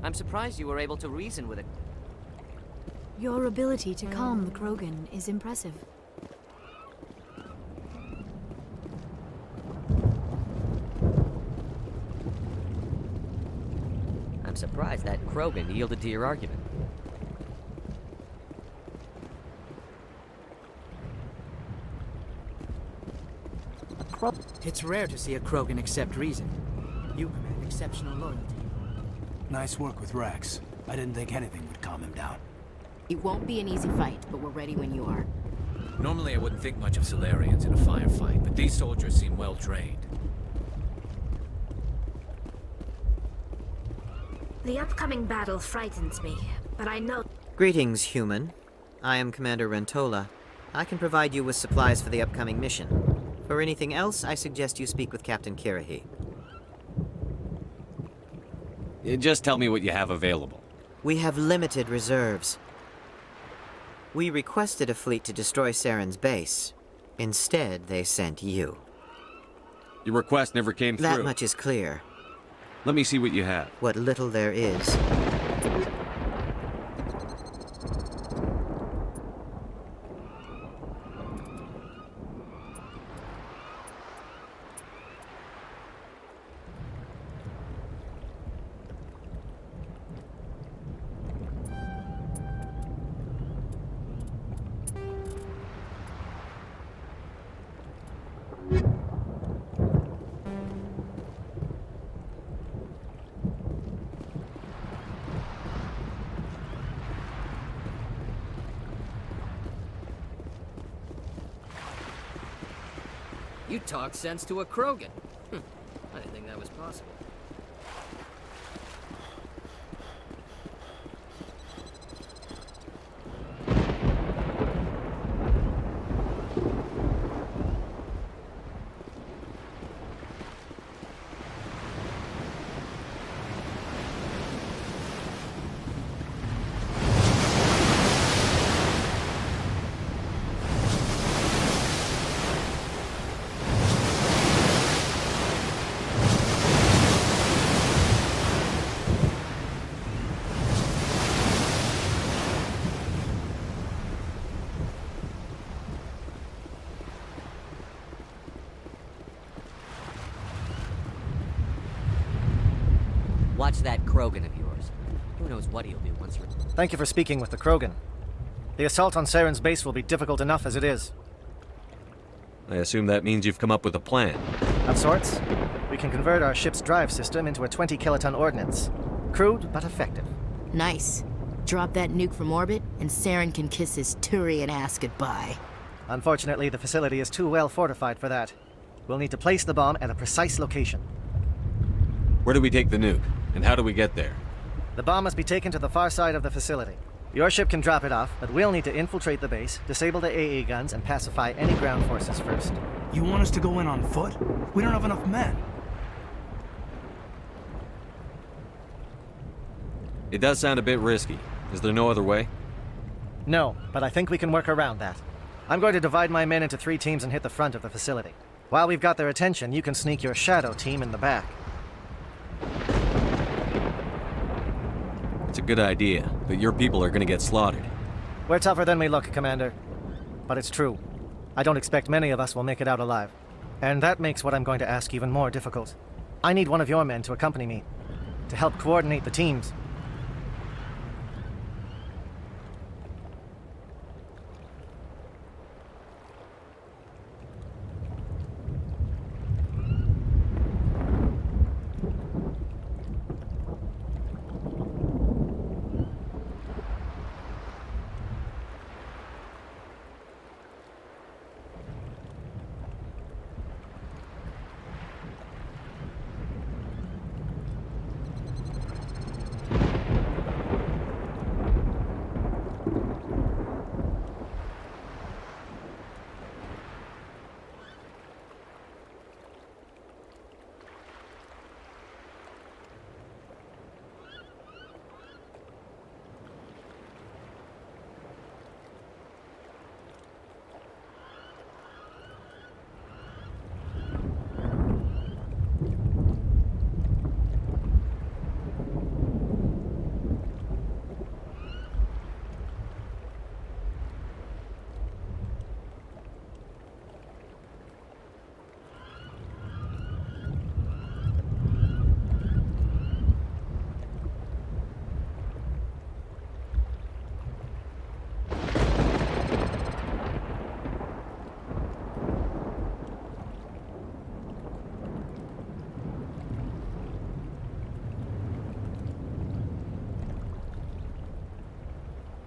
I'm surprised you were able to reason with it. Your ability to calm the Krogan is impressive. I'm surprised that Krogan yielded to your argument. It's rare to see a Krogan accept reason. You command exceptional loyalty. Nice work with Rex. I didn't think anything would calm him down. It won't be an easy fight, but we're ready when you are. Normally I wouldn't think much of Salarians in a firefight, but these soldiers seem well trained. The upcoming battle frightens me, but I know... Greetings, human. I am Commander Rentola. I can provide you with supplies for the upcoming mission. For anything else, I suggest you speak with Captain Kirahi. Just tell me what you have available. We have limited reserves. We requested a fleet to destroy Saren's base. Instead, they sent you. Your request never came through. That much is clear. Let me see what you have. What little there is. You talk sense to a Krogan. I didn't think that was possible. Watch that Krogan of yours. Who knows what he'll do once you're... Thank you for speaking with the Krogan. The assault on Saren's base will be difficult enough as it is. I assume that means you've come up with a plan. Of sorts. We can convert our ship's drive system into a 20-kiloton ordnance. Crude, but effective. Nice. Drop that nuke from orbit, and Saren can kiss his Turian ass goodbye. Unfortunately, the facility is too well fortified for that. We'll need to place the bomb at a precise location. Where do we take the nuke? And how do we get there? The bomb must be taken to the far side of the facility. Your ship can drop it off, but we'll need to infiltrate the base, disable the AA guns, and pacify any ground forces first. You want us to go in on foot? We don't have enough men. It does sound a bit risky. Is there no other way? No, but I think we can work around that. I'm going to divide my men into 3 teams and hit the front of the facility. While we've got their attention, you can sneak your shadow team in the back. It's a good idea, but your people are gonna get slaughtered. We're tougher than we look, Commander. But it's true. I don't expect many of us will make it out alive. And that makes what I'm going to ask even more difficult. I need one of your men to accompany me, to help coordinate the teams.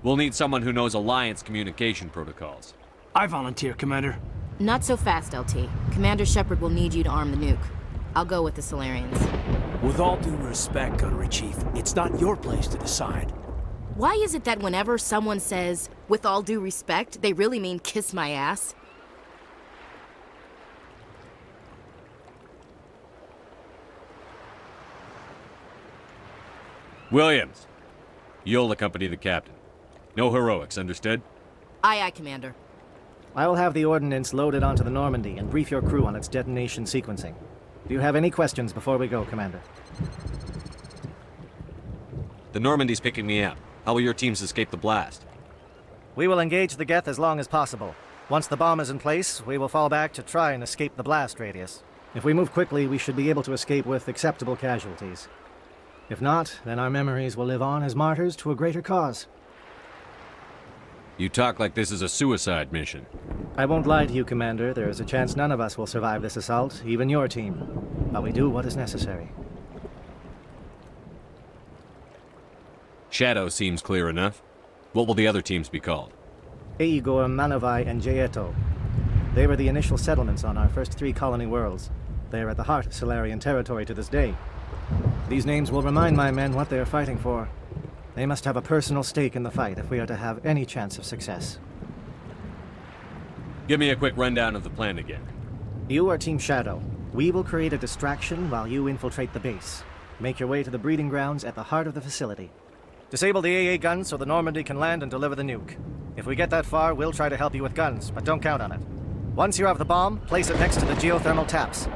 We'll need someone who knows Alliance communication protocols. I volunteer, Commander. Not so fast, LT. Commander Shepard will need you to arm the nuke. I'll go with the Solarians. With all due respect, Gunnery Chief, it's not your place to decide. Why is it that whenever someone says, with all due respect, they really mean kiss my ass? Williams, you'll accompany the captain. No heroics, understood? Aye, aye, Commander. I will have the ordnance loaded onto the Normandy and brief your crew on its detonation sequencing. Do you have any questions before we go, Commander? The Normandy's picking me up. How will your teams escape the blast? We will engage the Geth as long as possible. Once the bomb is in place, we will fall back to try and escape the blast radius. If we move quickly, we should be able to escape with acceptable casualties. If not, then our memories will live on as martyrs to a greater cause. You talk like this is a suicide mission. I won't lie to you, Commander. There is a chance none of us will survive this assault, even your team. But we do what is necessary. Shadow seems clear enough. What will the other teams be called? Aegor, Manavai, and Jaeto. They were the initial settlements on our first 3 colony worlds. They are at the heart of Solarian territory to this day. These names will remind my men what they are fighting for. They must have a personal stake in the fight if we are to have any chance of success. Give me a quick rundown of the plan again. You are Team Shadow. We will create a distraction while you infiltrate the base. Make your way to the breeding grounds at the heart of the facility. Disable the AA guns so the Normandy can land and deliver the nuke. If we get that far, we'll try to help you with guns, but don't count on it. Once you have the bomb, place it next to the geothermal taps.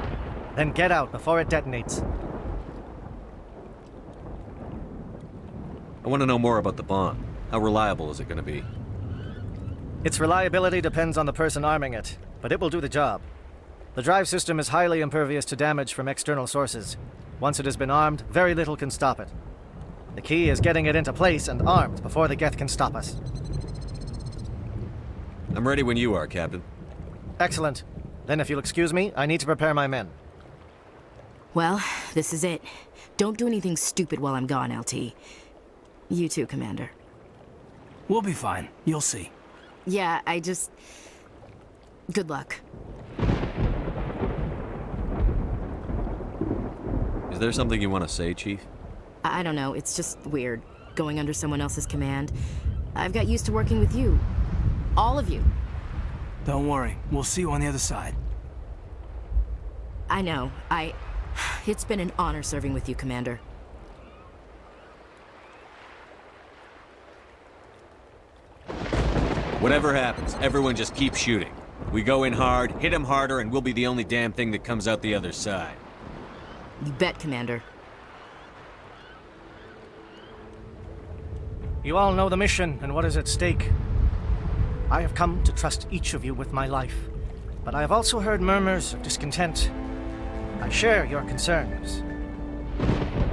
Then get out before it detonates. I want to know more about the bomb. How reliable is it going to be? Its reliability depends on the person arming it, but it will do the job. The drive system is highly impervious to damage from external sources. Once it has been armed, very little can stop it. The key is getting it into place and armed before the Geth can stop us. I'm ready when you are, Captain. Excellent. Then if you'll excuse me, I need to prepare my men. Well, this is it. Don't do anything stupid while I'm gone, LT. You too, Commander. We'll be fine. You'll see. Yeah, good luck. Is there something you want to say, Chief? I don't know, it's just weird, going under someone else's command. I've got used to working with you. All of you. Don't worry. We'll see you on the other side. I know, It's been an honor serving with you, Commander. Whatever happens, everyone just keep shooting. We go in hard, hit them harder, and we'll be the only damn thing that comes out the other side. You bet, Commander. You all know the mission and what is at stake. I have come to trust each of you with my life, but I have also heard murmurs of discontent. I share your concerns.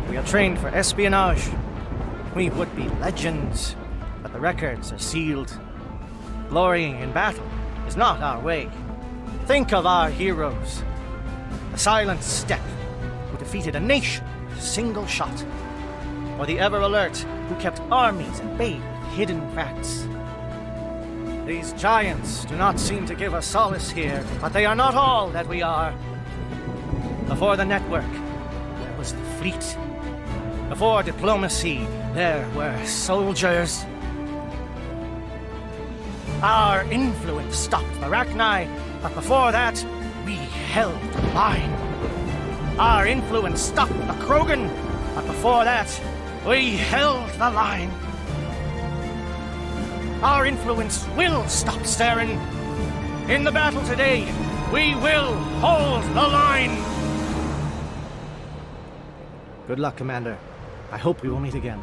We are trained for espionage. We would be legends, but the records are sealed. Glorying in battle is not our way. Think of our heroes. The Silent Step, who defeated a nation with a single shot. Or the Ever Alert, who kept armies at bay with hidden facts. These giants do not seem to give us solace here, but they are not all that we are. Before the network, there was the fleet. Before diplomacy, there were soldiers. Our influence stopped the Rachni, but before that, we held the line. Our influence stopped the Krogan, but before that, we held the line. Our influence will stop Saren. In the battle today, we will hold the line. Good luck, Commander. I hope we will meet again.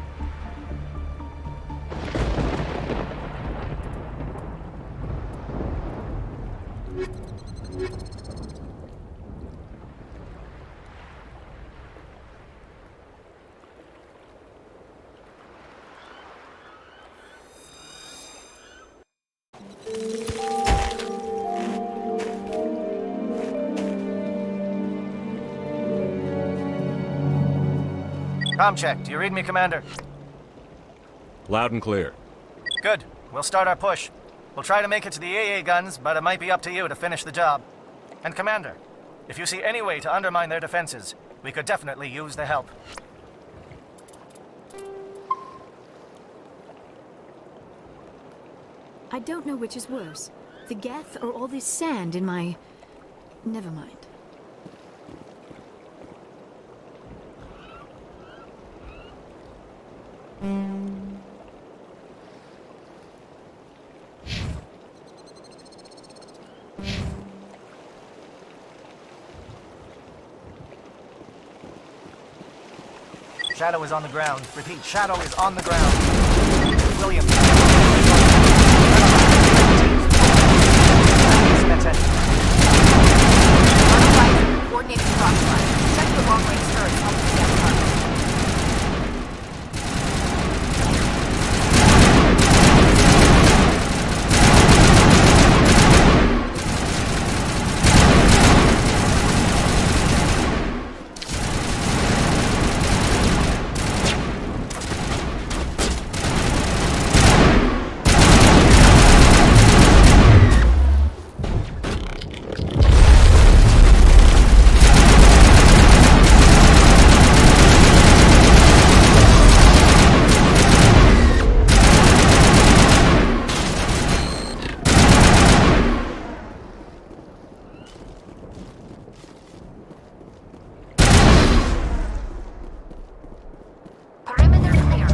Com check. Do you read me, Commander? Loud and clear. Good. We'll start our push. We'll try to make it to the AA guns, but it might be up to you to finish the job. And Commander, if you see any way to undermine their defenses, we could definitely use the help. I don't know which is worse. The Geth or all this sand in my... Never mind. Shadow is on the ground. Repeat, Shadow is on the ground. William. Coordinated crossfire. Check the long-range turrets. Help us get target. Perimeter clear.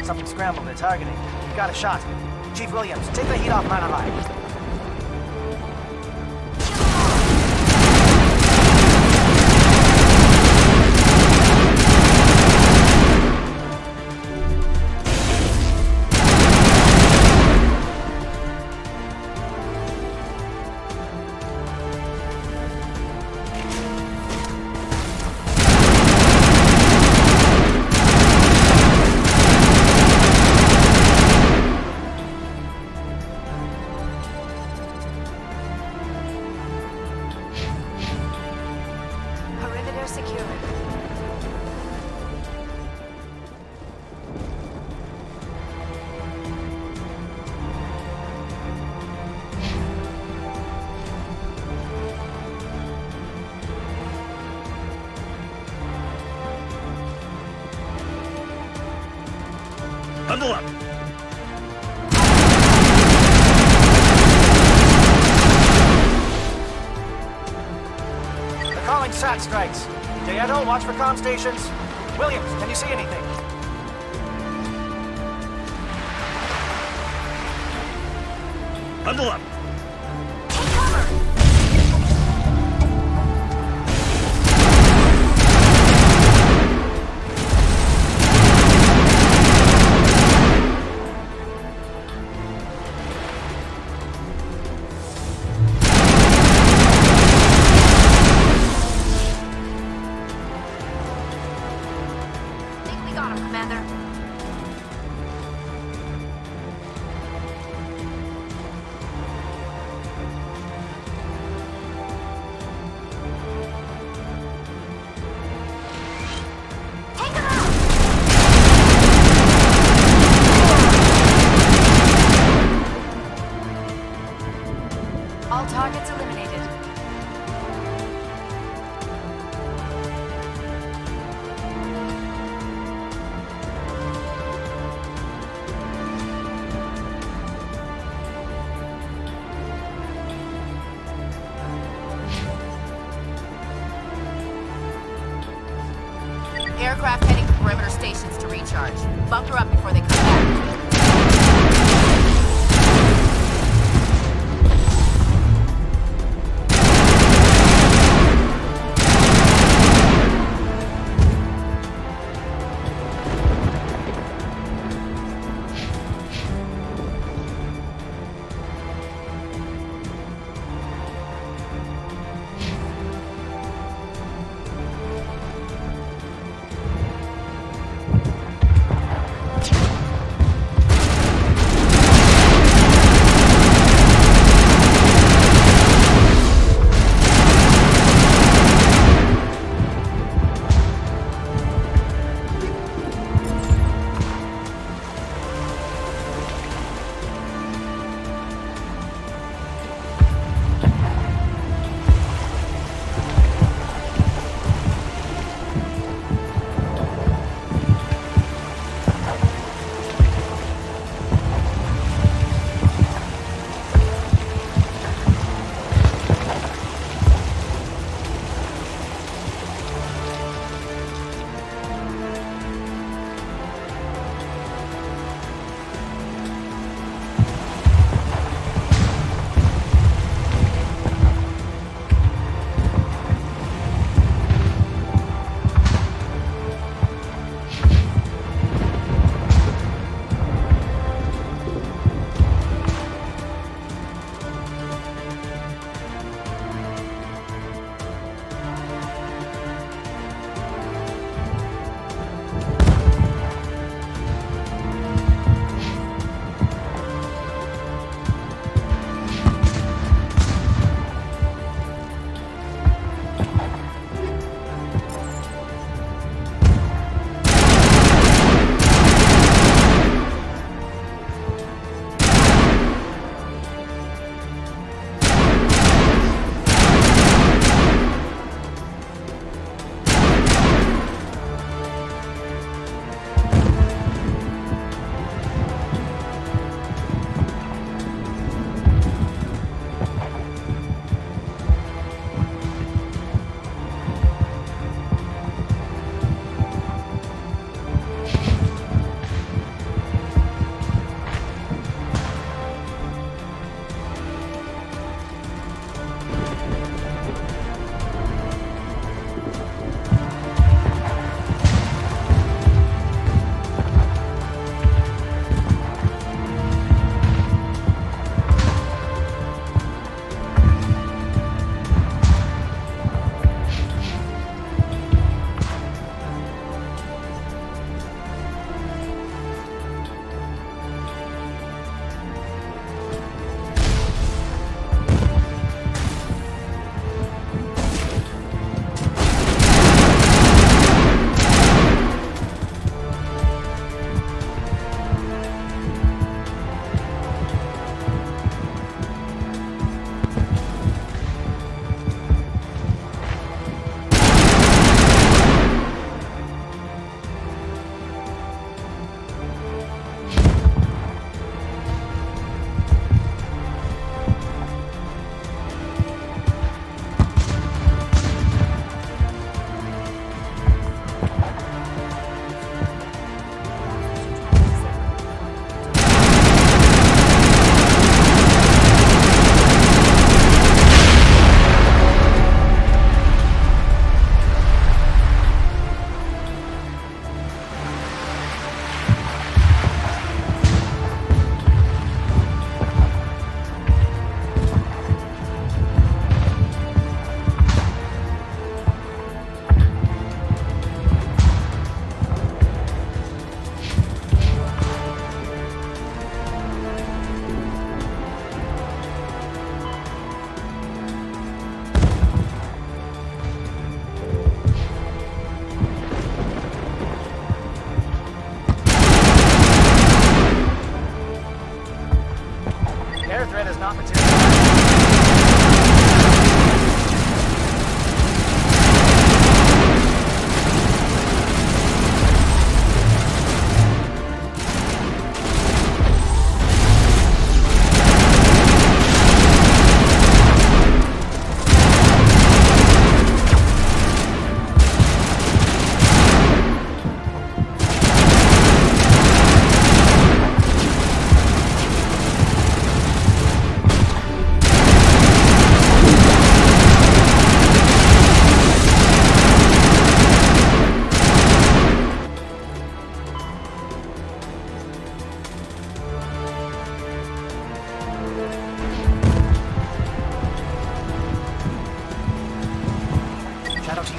Something scrambled. They're targeting. We got a shot. Chief Williams, take the heat off Man Alive. Perimeter secured. Bundle up. They're calling SAT strikes. Dieto, watch for comm stations. Williams, can you see anything? Bundle up. Take cover! Think we got him, Commander. Take him out! All targets eliminated. Aircraft heading to perimeter stations to recharge. Bunker up before they come back.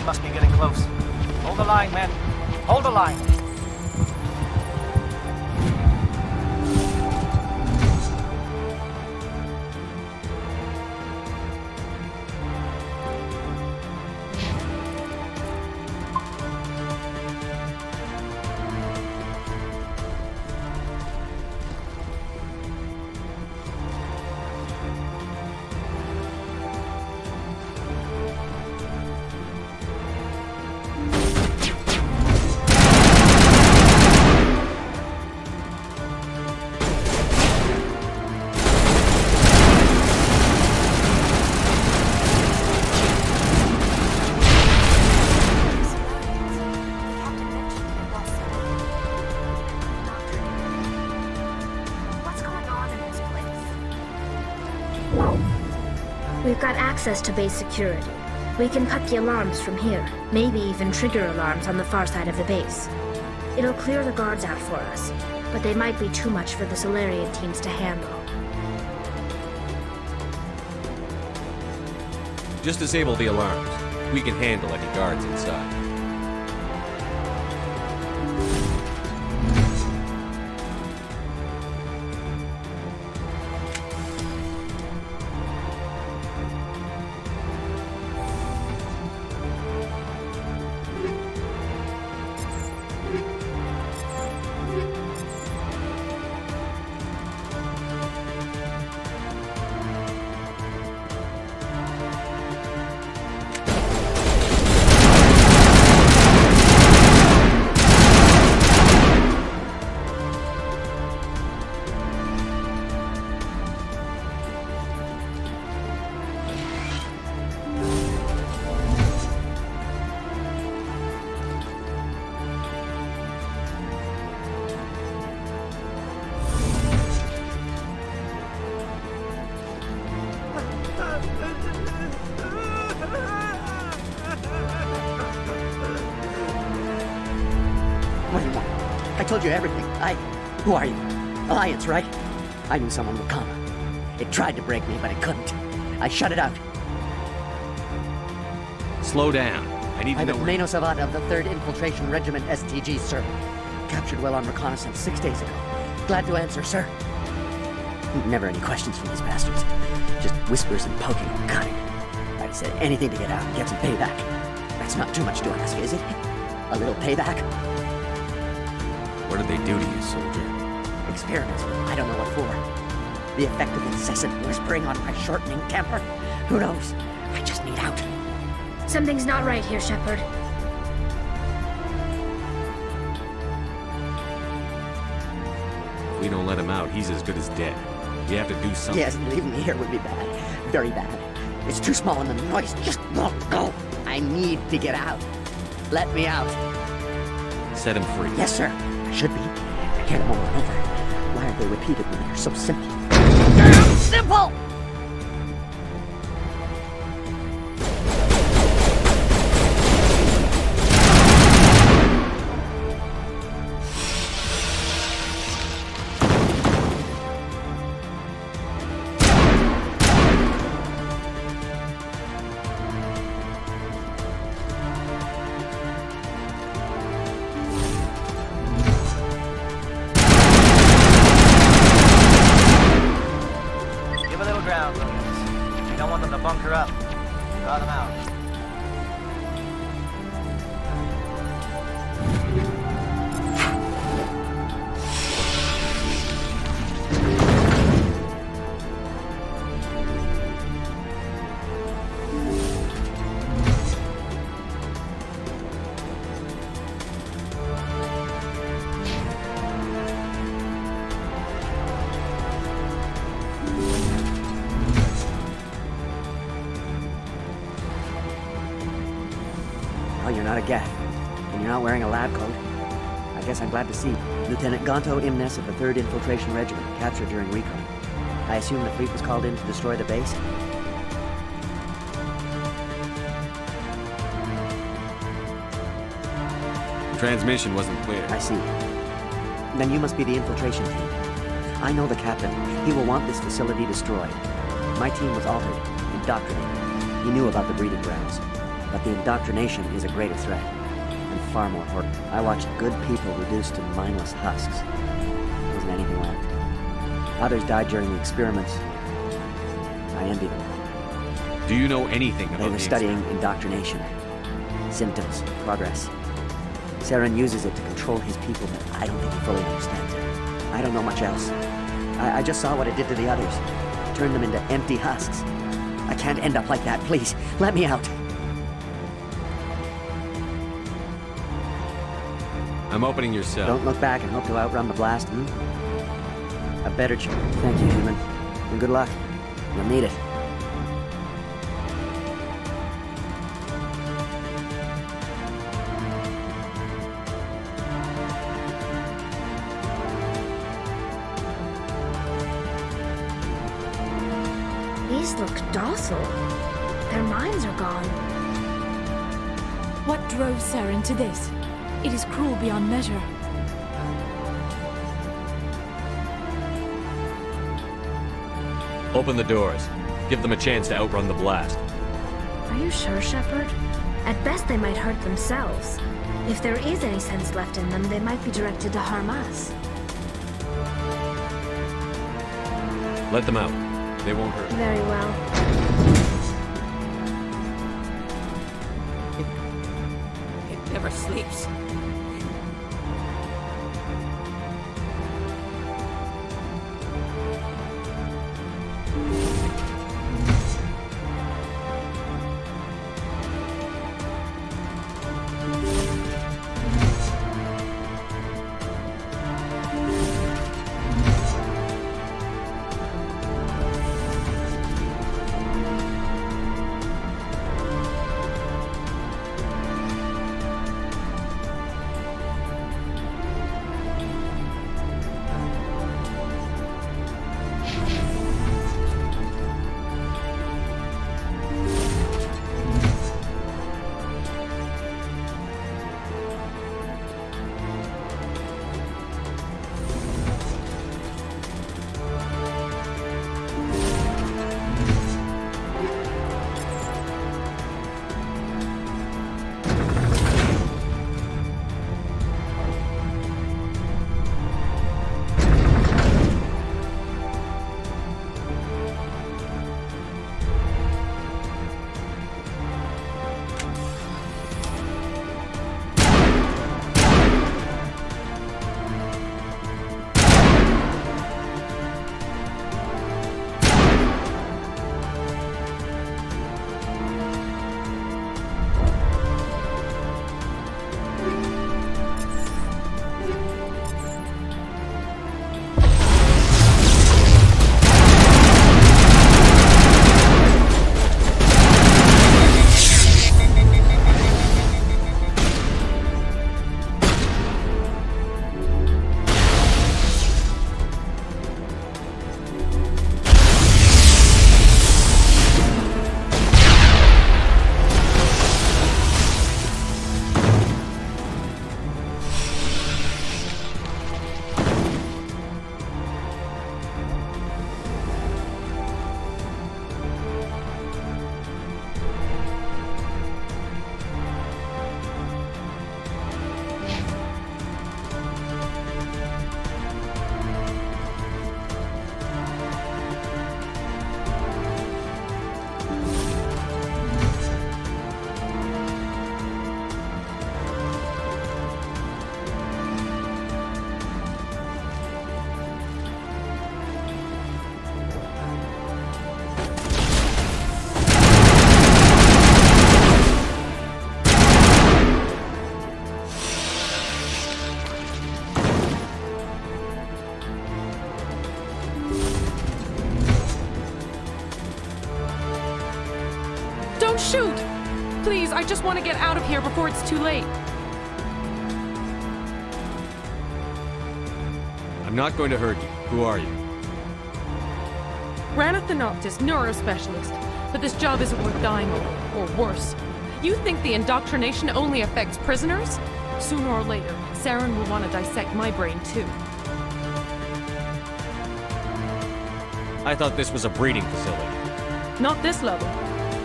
must be getting close. Hold the line, men. Hold the line. What's going on in this place? We've got access to base security. We can cut the alarms from here, maybe even trigger alarms on the far side of the base. It'll clear the guards out for us, but they might be too much for the Solarian teams to handle. Just disable the alarms. We can handle any guards inside. What do you want? I told you everything. Who are you? Alliance, right? I knew someone would come. It tried to break me, but it couldn't. I shut it out. Slow down. I need to I'm know at where... Mano Savat of the 3rd Infiltration Regiment STG, sir. Captured well on reconnaissance 6 days ago. Glad to answer, sir. Never any questions from these bastards. Just whispers and poking and cutting. I said anything to get out and get some payback. That's not too much to ask, is it? A little payback? What did they do to you, soldier? Experiments, I don't know what for. The effect of incessant whispering on my shortening temper? Who knows? I just need out. Something's not right here, Shepard. If we don't let him out, he's as good as dead. We have to do something. Yes, leaving me here would be bad. Very bad. It's too small and the noise just won't go. I need to get out. Let me out. Set him free. Yes, sir. I should be. I hear them over and over. Why are they repeated when they're so simple? Simple! Give a little ground, Williams. You don't want them to bunker up. Draw them out. Oh, you're not a Geth. And you're not wearing a lab coat. I guess I'm glad to see you. Lieutenant Gonto Imnes of the 3rd Infiltration Regiment, captured during recon. I assume the fleet was called in to destroy the base? Transmission wasn't clear. I see. Then you must be the infiltration team. I know the captain. He will want this facility destroyed. My team was altered, indoctrinated. He knew about the breeding grounds. But the indoctrination is a greater threat, and far more important. I watched good people reduced to mindless husks. There wasn't anything left. Others died during the experiments. I envy them. Do you know anything about They were the studying indoctrination. Symptoms, progress. Saren uses it to control his people, but I don't think he fully understands it. I don't know much else. I just saw what it did to the others. Turned them into empty husks. I can't end up like that. Please, let me out. I'm opening your cell. Don't look back and hope to outrun the blast, A better chance. Thank you, human. And good luck. You'll need it. These look docile. Their minds are gone. What drove Saren to this? It is cruel beyond measure. Open the doors. Give them a chance to outrun the blast. Are you sure, Shepard? At best, they might hurt themselves. If there is any sense left in them, they might be directed to harm us. Let them out. They won't hurt. Very well. It never sleeps. Don't shoot! Please, I just want to get out of here before it's too late. I'm not going to hurt you. Who are you? Raneth the Noctis, neurospecialist. But this job isn't worth dying over, or worse. You think the indoctrination only affects prisoners? Sooner or later, Saren will want to dissect my brain too. I thought this was a breeding facility. Not this level.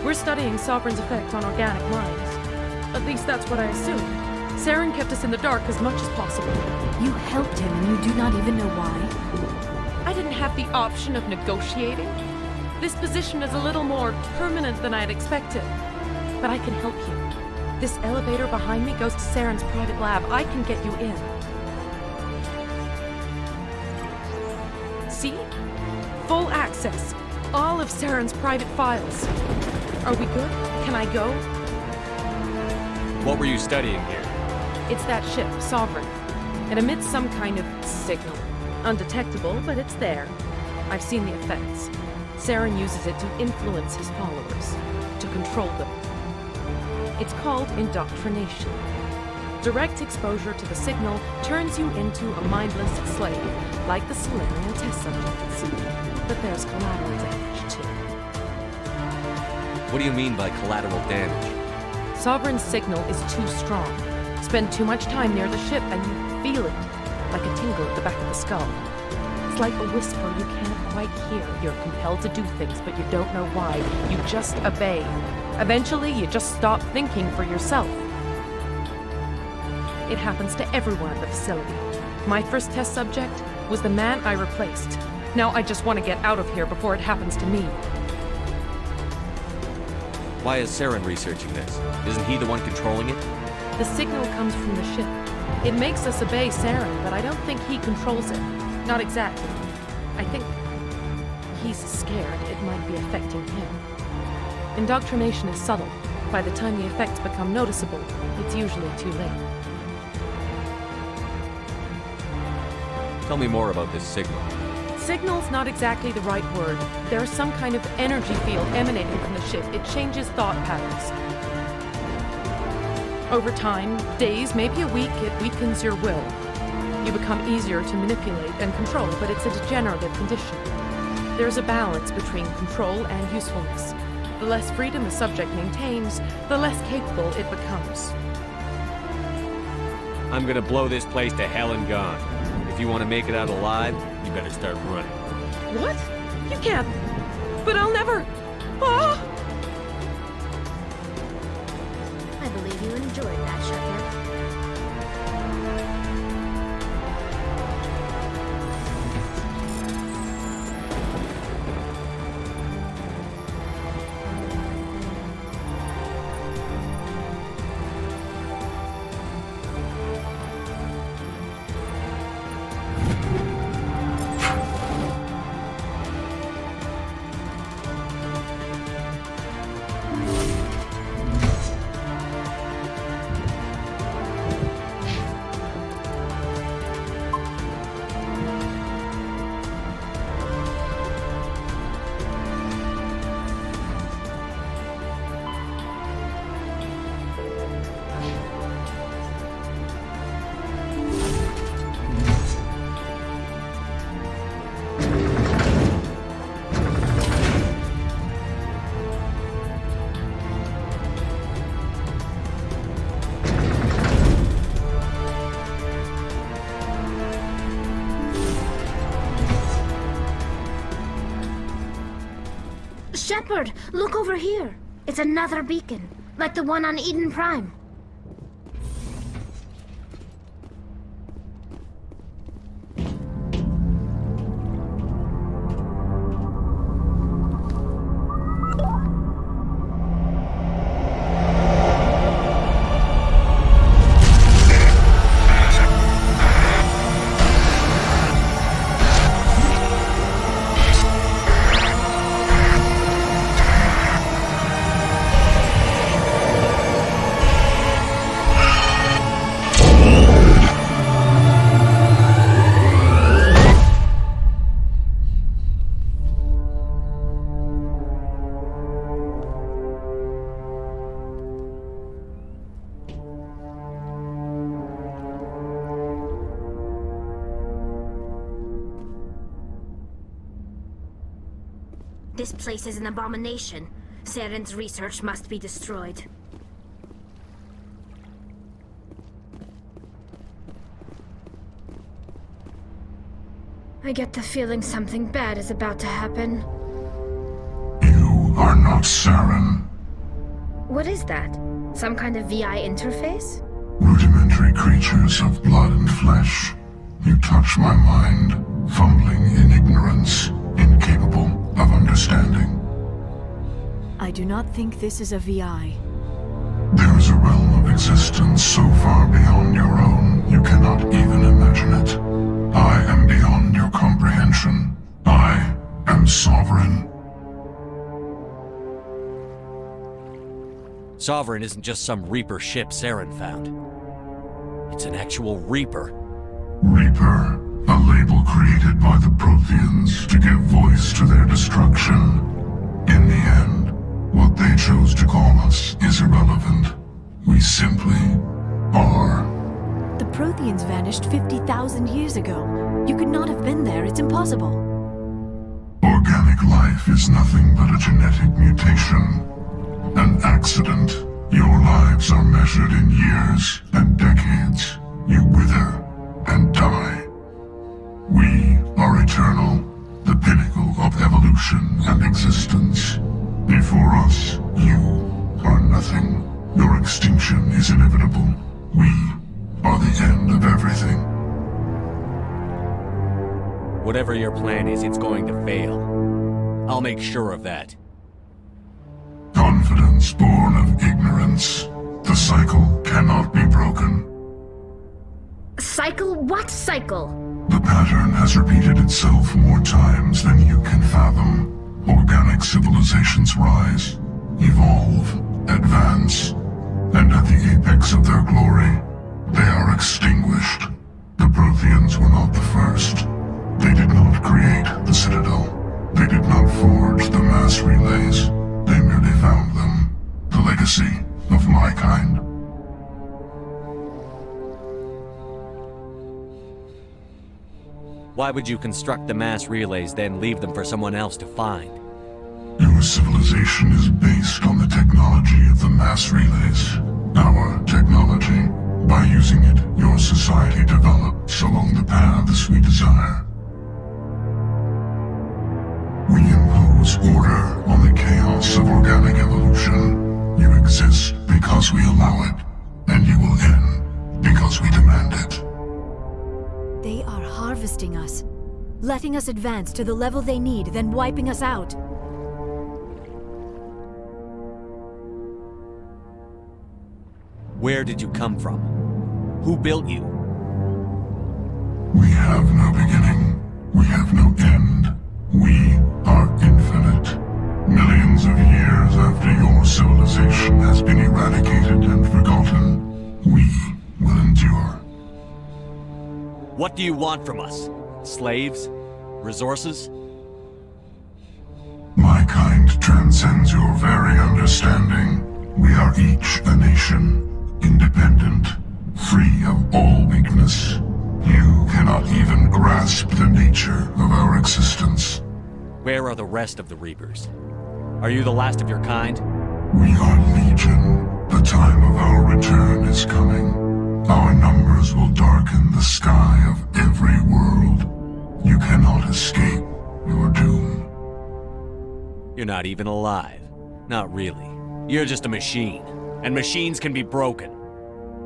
We're studying Sovereign's effect on organic minds. At least that's what I assumed. Saren kept us in the dark as much as possible. You helped him and you do not even know why? I didn't have the option of negotiating. This position is a little more permanent than I had expected. But I can help you. This elevator behind me goes to Saren's private lab. I can get you in. See? Full access. All of Saren's private files. Are we good? Can I go? What were you studying here? It's that ship, Sovereign. It emits some kind of signal. Undetectable, but it's there. I've seen the effects. Saren uses it to influence his followers, to control them. It's called indoctrination. Direct exposure to the signal turns you into a mindless slave, like the Solarian test subjects. But there's collateral damage, too. What do you mean by collateral damage? Sovereign's signal is too strong. Spend too much time near the ship and you feel it, like a tingle at the back of the skull. It's like a whisper you can't quite hear. You're compelled to do things, but you don't know why. You just obey. Eventually, you just stop thinking for yourself. It happens to everyone at the facility. My first test subject was the man I replaced. Now I just want to get out of here before it happens to me. Why is Saren researching this? Isn't he the one controlling it? The signal comes from the ship. It makes us obey Saren, but I don't think he controls it. Not exactly. I think he's scared it might be affecting him. Indoctrination is subtle. By the time the effects become noticeable, it's usually too late. Tell me more about this signal. Signal's not exactly the right word. There's some kind of energy field emanating from the ship. It changes thought patterns. Over time, days, maybe a week, it weakens your will. You become easier to manipulate and control, but it's a degenerative condition. There's a balance between control and usefulness. The less freedom a subject maintains, the less capable it becomes. I'm gonna blow this place to hell and gone. If you want to make it out alive, you better start running. What? You can't. But I'll never. Ah! I believe you enjoyed that, Shepard. Shepard, look over here. It's another beacon, like the one on Eden Prime. This place is an abomination. Saren's research must be destroyed. I get the feeling something bad is about to happen. You are not Saren. What is that? Some kind of VI interface? Rudimentary creatures of blood and flesh. You touch my mind, fumbling in ignorance, incapable of understanding. I do not think this is a VI. There is a realm of existence so far beyond your own, you cannot even imagine it. I am beyond your comprehension. I am sovereign. Sovereign isn't just some Reaper ship Saren found. It's an actual Reaper. Reaper, a label created by the Protheans to give voice to their destruction. In the end, what they chose to call us is irrelevant. We simply are. The Protheans vanished 50,000 years ago. You could not have been there. It's impossible. Organic life is nothing but a genetic mutation. An accident. Your lives are measured in years and decades. You wither and die. We are eternal, the pinnacle of evolution and existence. Before us, you are nothing. Your extinction is inevitable. We are the end of everything. Whatever your plan is, it's going to fail. I'll make sure of that. Confidence born of ignorance. The cycle cannot be broken. Cycle? What cycle? The pattern has repeated itself more times than you can fathom. Organic civilizations rise, evolve, advance, and at the apex of their glory, they are extinguished. The Protheans were not the first. They did not create the Citadel. They did not forge the mass relays. They merely found them. The legacy of my kind. Why would you construct the mass relays, then leave them for someone else to find? Your civilization is based on the technology of the mass relays. Our technology. By using it, your society develops along the paths we desire. We impose order on the chaos of organic evolution. You exist because we allow it, and you will end because we demand it. They are harvesting us, letting us advance to the level they need, then wiping us out. Where did you come from? Who built you? We have no beginning. We have no end. We are infinite. Millions of years after your civilization has been eradicated and forgotten, we will endure. What do you want from us? Slaves? Resources? My kind transcends your very understanding. We are each a nation, independent, free of all weakness. You cannot even grasp the nature of our existence. Where are the rest of the Reapers? Are you the last of your kind? We are Legion. The time of our return is coming. Our numbers will darken the sky of every world. You cannot escape your doom. You're not even alive. Not really. You're just a machine. And machines can be broken.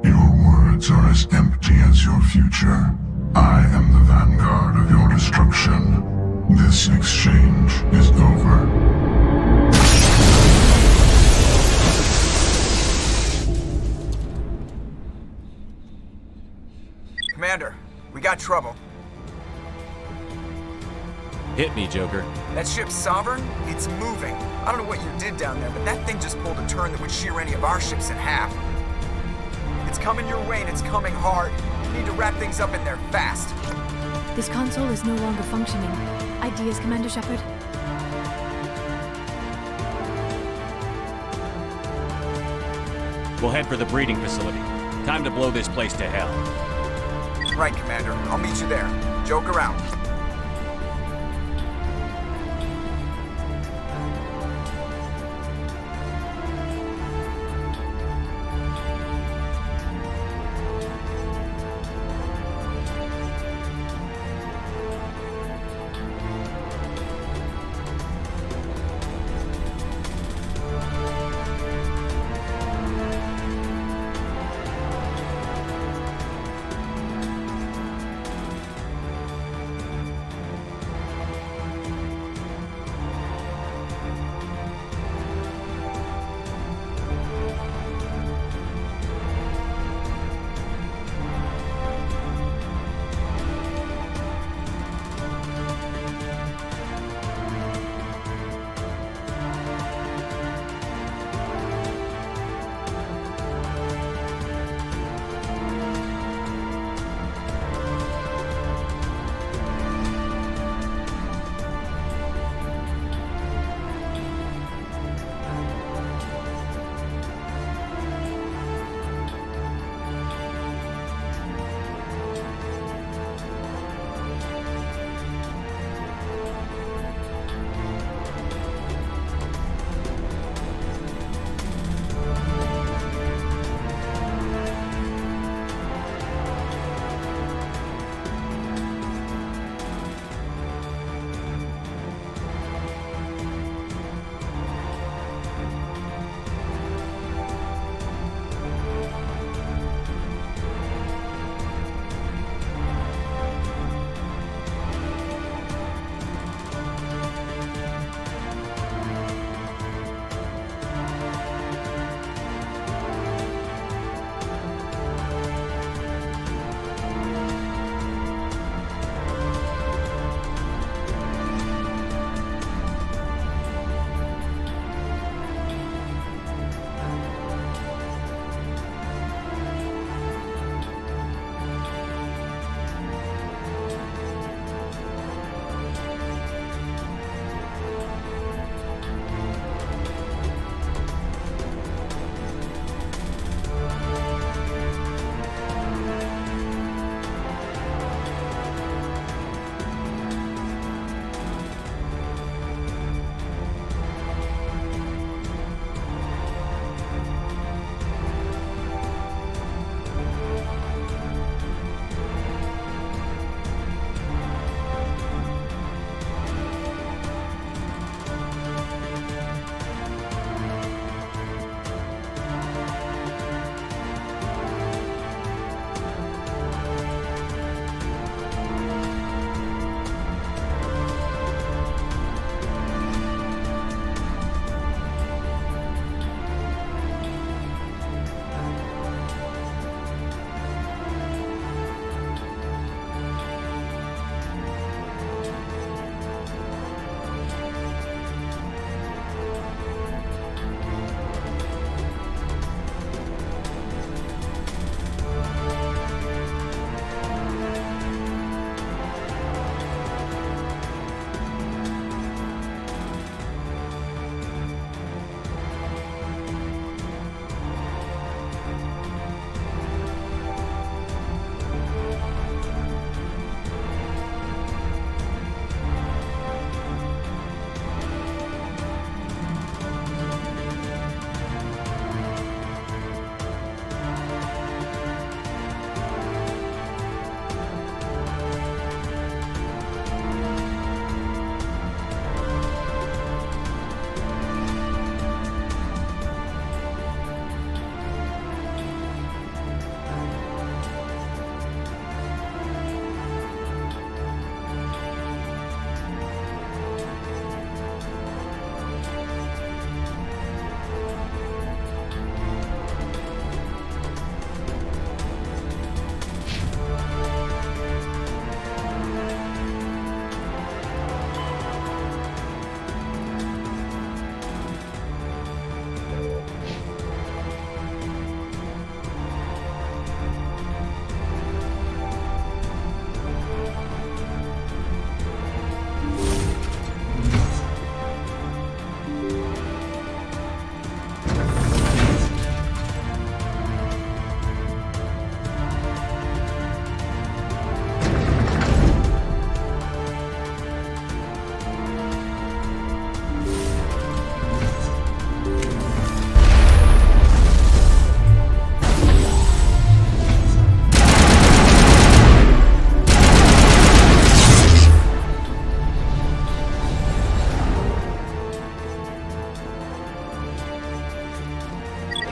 Your words are as empty as your future. I am the vanguard of your destruction. This exchange is over. Commander, we got trouble. Hit me, Joker. That ship's Sovereign? It's moving. I don't know what you did down there, but that thing just pulled a turn that would shear any of our ships in half. It's coming your way and it's coming hard. You need to wrap things up in there fast. This console is no longer functioning. Ideas, Commander Shepard? We'll head for the breeding facility. Time to blow this place to hell. Right, Commander. I'll meet you there. Joker out.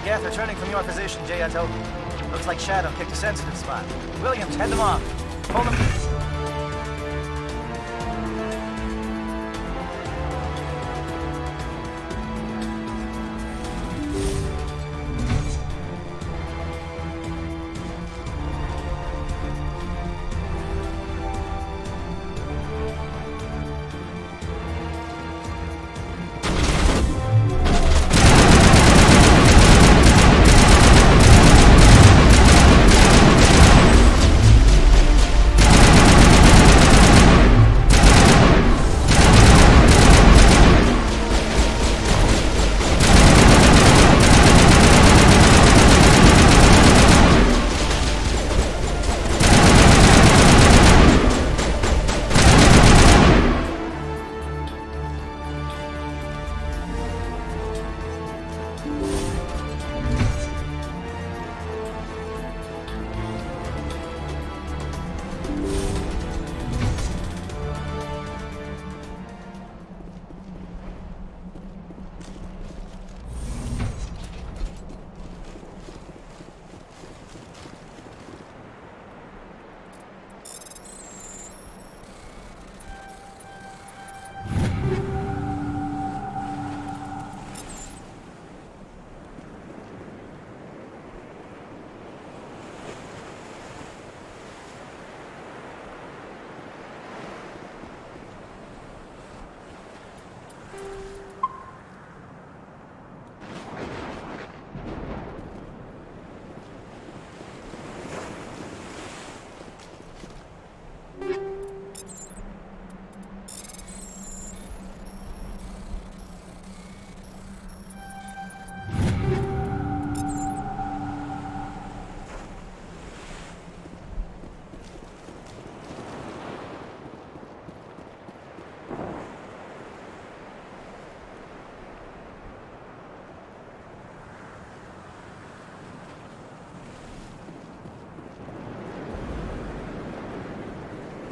Geth returning from your position, Jayato. Looks like Shadow picked a sensitive spot. Williams, head them off. Pull them.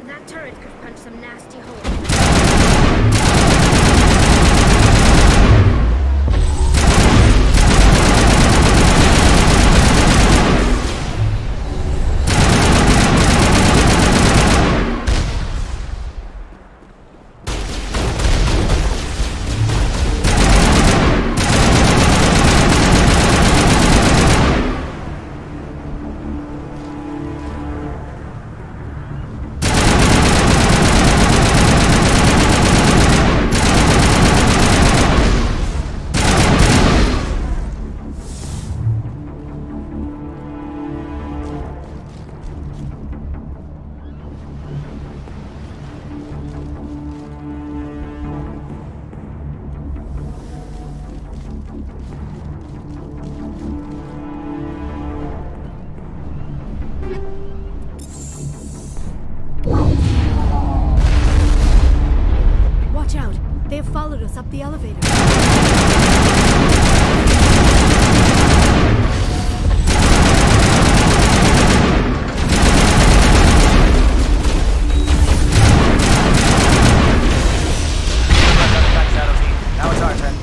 That turret could punch some nasty holes. Watch out! They have followed us up the elevator. Now it's our turn.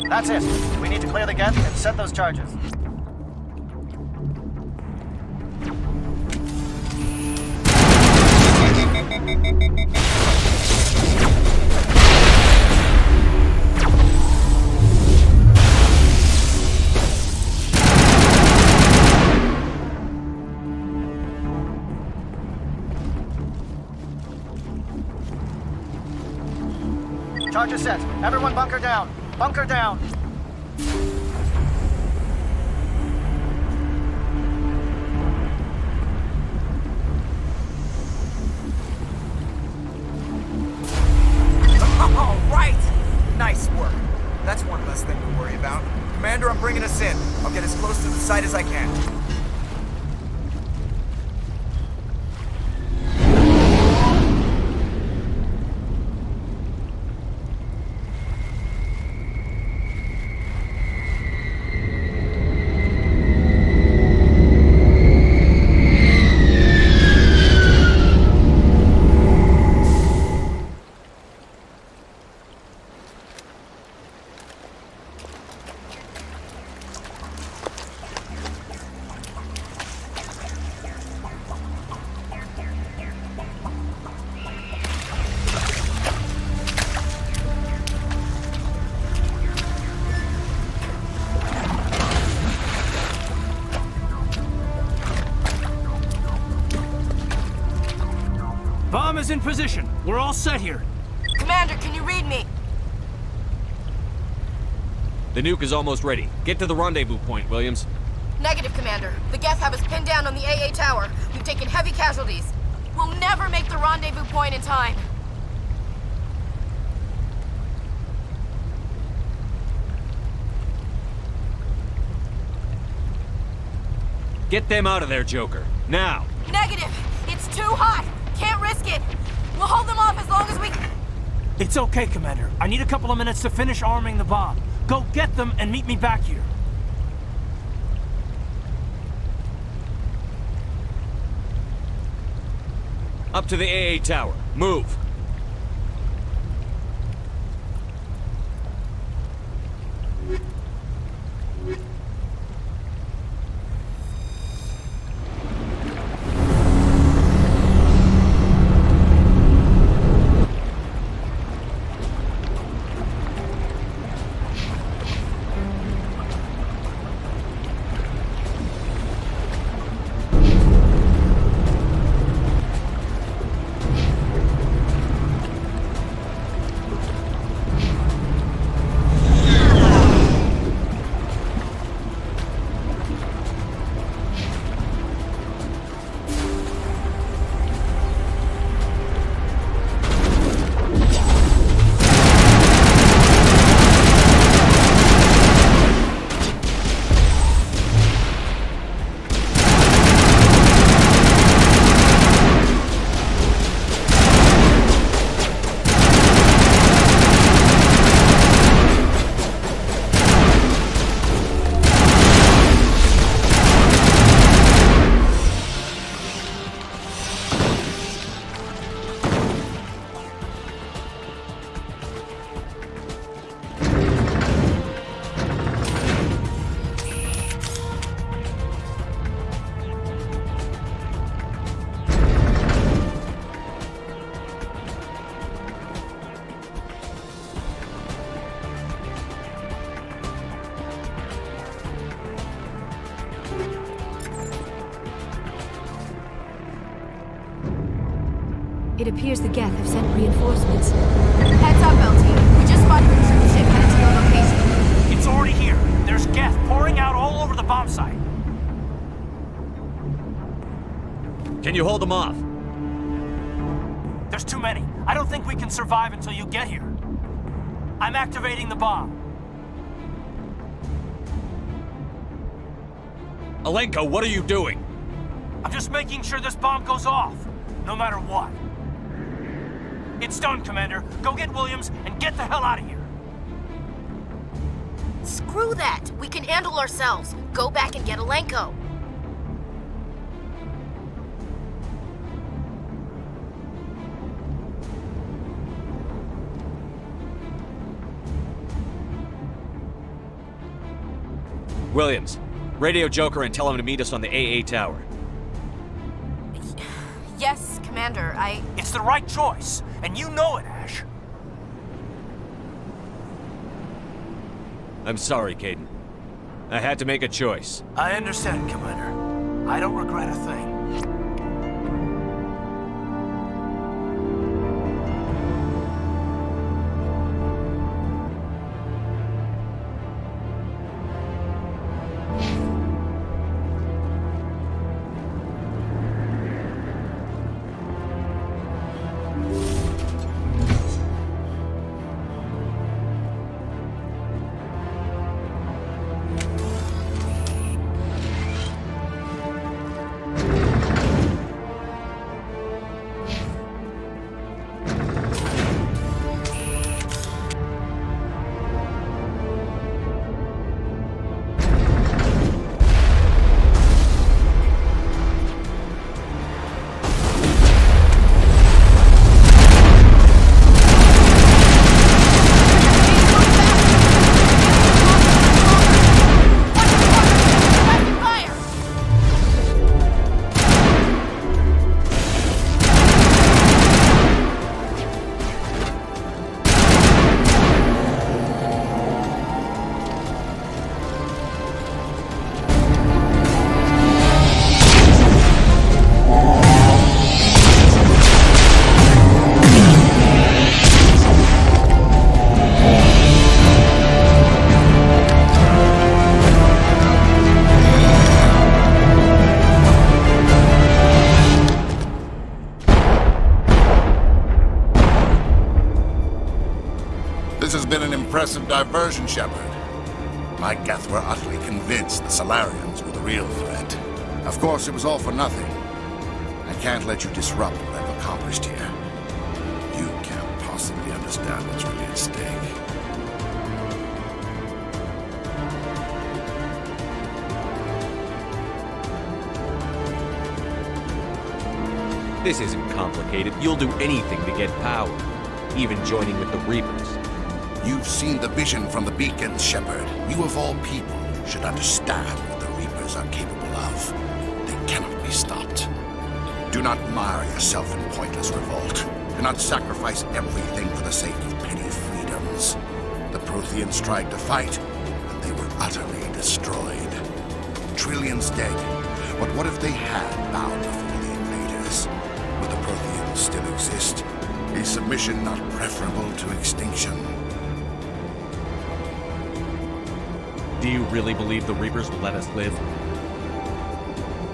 That's it. We need to clear the Geth and set those charges. Charges set. Everyone bunker down. Bunker down. Bomb is in position. We're all set here. Commander, can you read me? The nuke is almost ready. Get to the rendezvous point, Williams. Negative, Commander. The Geth have us pinned down on the AA tower. We've taken heavy casualties. We'll never make the rendezvous point in time. Get them out of there, Joker. Now! Negative! It's too hot! Can't risk it! We'll hold them off as long as we... It's okay, Commander. I need a couple of minutes to finish arming the bomb. Go get them and meet me back here. Up to the AA tower. Move! It appears the Geth have sent reinforcements. Heads up, LT. We just spotted a troop ship headed to your location. It's already here. There's Geth pouring out all over the bomb site. Can you hold them off? There's too many. I don't think we can survive until you get here. I'm activating the bomb. Alenko, what are you doing? I'm just making sure this bomb goes off, no matter what. It's done, Commander. Go get Williams and get the hell out of here. Screw that! We can handle ourselves. Go back and get Alenko. Williams, radio Joker and tell him to meet us on the AA tower. Yes, Commander, It's the right choice, and you know it, Ash. I'm sorry, Caden. I had to make a choice. I understand, Commander. I don't regret a thing. impressive diversion, Shepard. My Geth were utterly convinced the Solarians were the real threat. Of course, it was all for nothing. I can't let you disrupt what I've accomplished here. You can't possibly understand what's really at stake. This isn't complicated. You'll do anything to get power, even joining with the Reapers. You've seen the vision from the beacons, Shepard. You of all people should understand what the Reapers are capable of. They cannot be stopped. Do not mire yourself in pointless revolt. Do not sacrifice everything for the sake of petty freedoms. The Protheans tried to fight, but they were utterly destroyed. Trillions dead. But what if they had bowed before the invaders? Would the Protheans still exist? Is submission not preferable to extinction? Do you really believe the Reapers will let us live?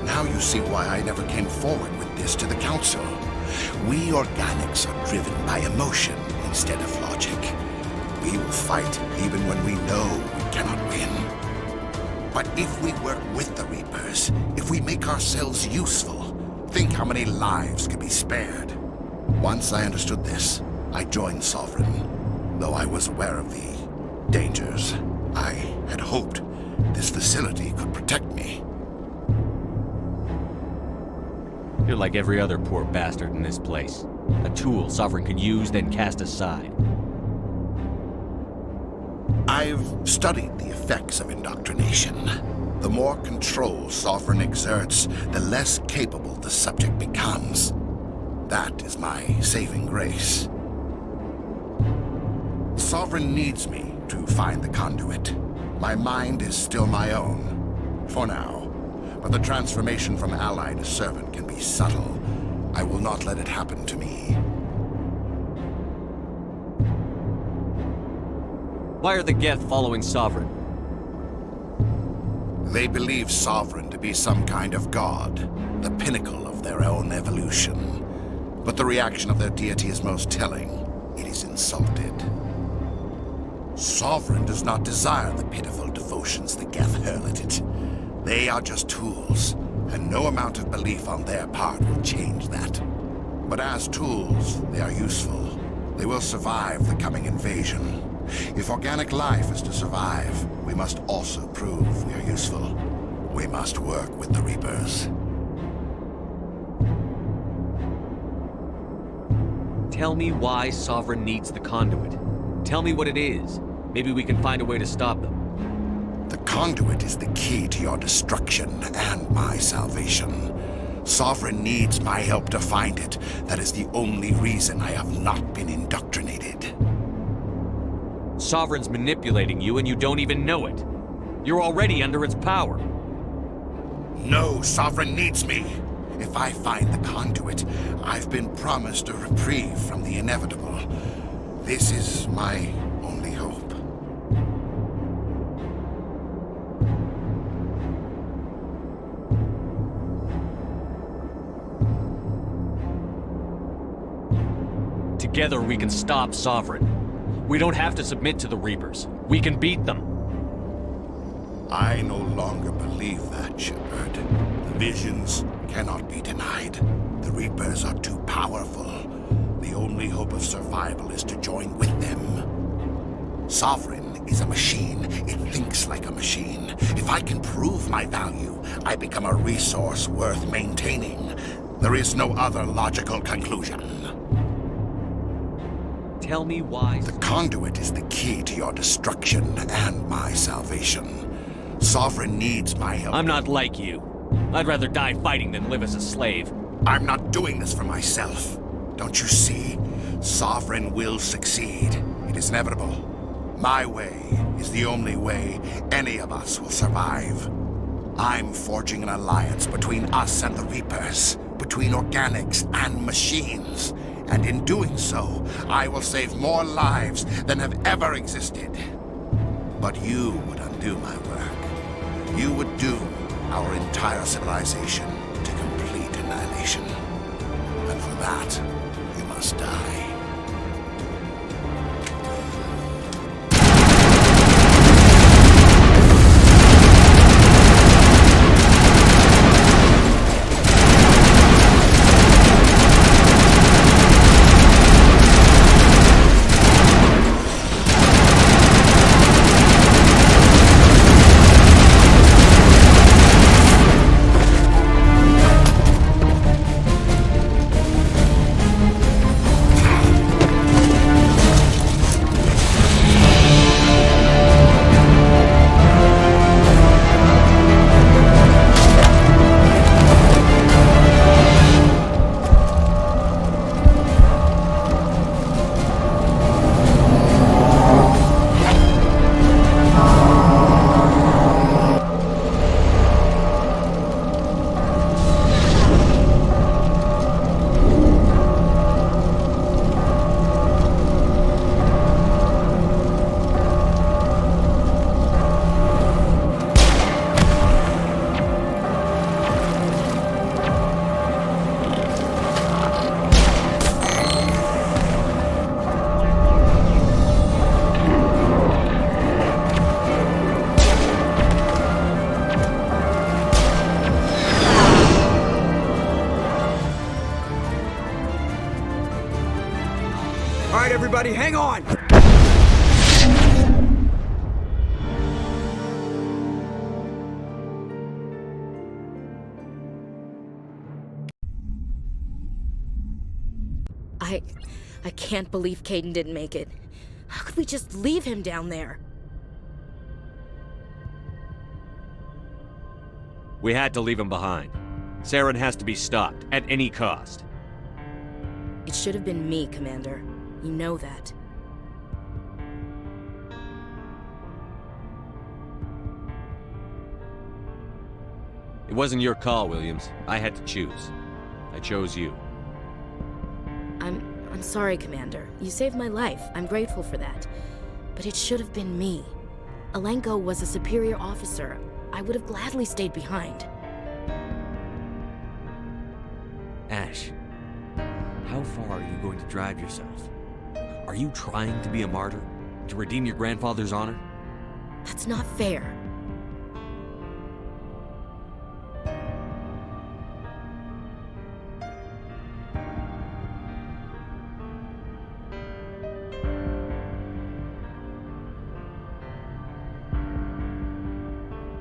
Now you see why I never came forward with this to the Council. We organics are driven by emotion instead of logic. We will fight even when we know we cannot win. But if we work with the Reapers, if we make ourselves useful, think how many lives could be spared. Once I understood this, I joined Sovereign, though I was aware of the dangers. I had hoped this facility could protect me. You're like every other poor bastard in this place. A tool Sovereign can use, then cast aside. I've studied the effects of indoctrination. The more control Sovereign exerts, the less capable the subject becomes. That is my saving grace. Sovereign needs me to find the conduit. My mind is still my own, for now. But the transformation from ally to servant can be subtle. I will not let it happen to me. Why are the Geth following Sovereign? They believe Sovereign to be some kind of god, the pinnacle of their own evolution. But the reaction of their deity is most telling. It is insulted. Sovereign does not desire the pitiful devotions the Geth hurl at it. They are just tools, and no amount of belief on their part will change that. But as tools, they are useful. They will survive the coming invasion. If organic life is to survive, we must also prove we are useful. We must work with the Reapers. Tell me why Sovereign needs the conduit. Tell me what it is. Maybe we can find a way to stop them. The conduit is the key to your destruction and my salvation. Sovereign needs my help to find it. That is the only reason I have not been indoctrinated. Sovereign's manipulating you and you don't even know it. You're already under its power. No, Sovereign needs me. If I find the conduit, I've been promised a reprieve from the inevitable. This is my only hope. Together we can stop Sovereign. We don't have to submit to the Reapers. We can beat them. I no longer believe that, Shepard. The visions cannot be denied. The Reapers are too powerful. The only hope of survival is to join with them. Sovereign is a machine. It thinks like a machine. If I can prove my value, I become a resource worth maintaining. There is no other logical conclusion. Tell me why. The conduit is the key to your destruction and my salvation. Sovereign needs my help. I'm not like you. I'd rather die fighting than live as a slave. I'm not doing this for myself. Don't you see? Sovereign will succeed. It is inevitable. My way is the only way any of us will survive. I'm forging an alliance between us and the Reapers, between organics and machines. And in doing so, I will save more lives than have ever existed. But you would undo my work. You would doom our entire civilization to complete annihilation. And for that, you must die. everybody, hang on! I can't believe Caden didn't make it. How could we just leave him down there? We had to leave him behind. Saren has to be stopped, at any cost. It should have been me, Commander. You know that. It wasn't your call, Williams. I had to choose. I chose you. I'm sorry, Commander. You saved my life. I'm grateful for that. But it should have been me. Alenko was a superior officer. I would have gladly stayed behind. Ash, how far are you going to drive yourself? Are you trying to be a martyr? To redeem your grandfather's honor? That's not fair.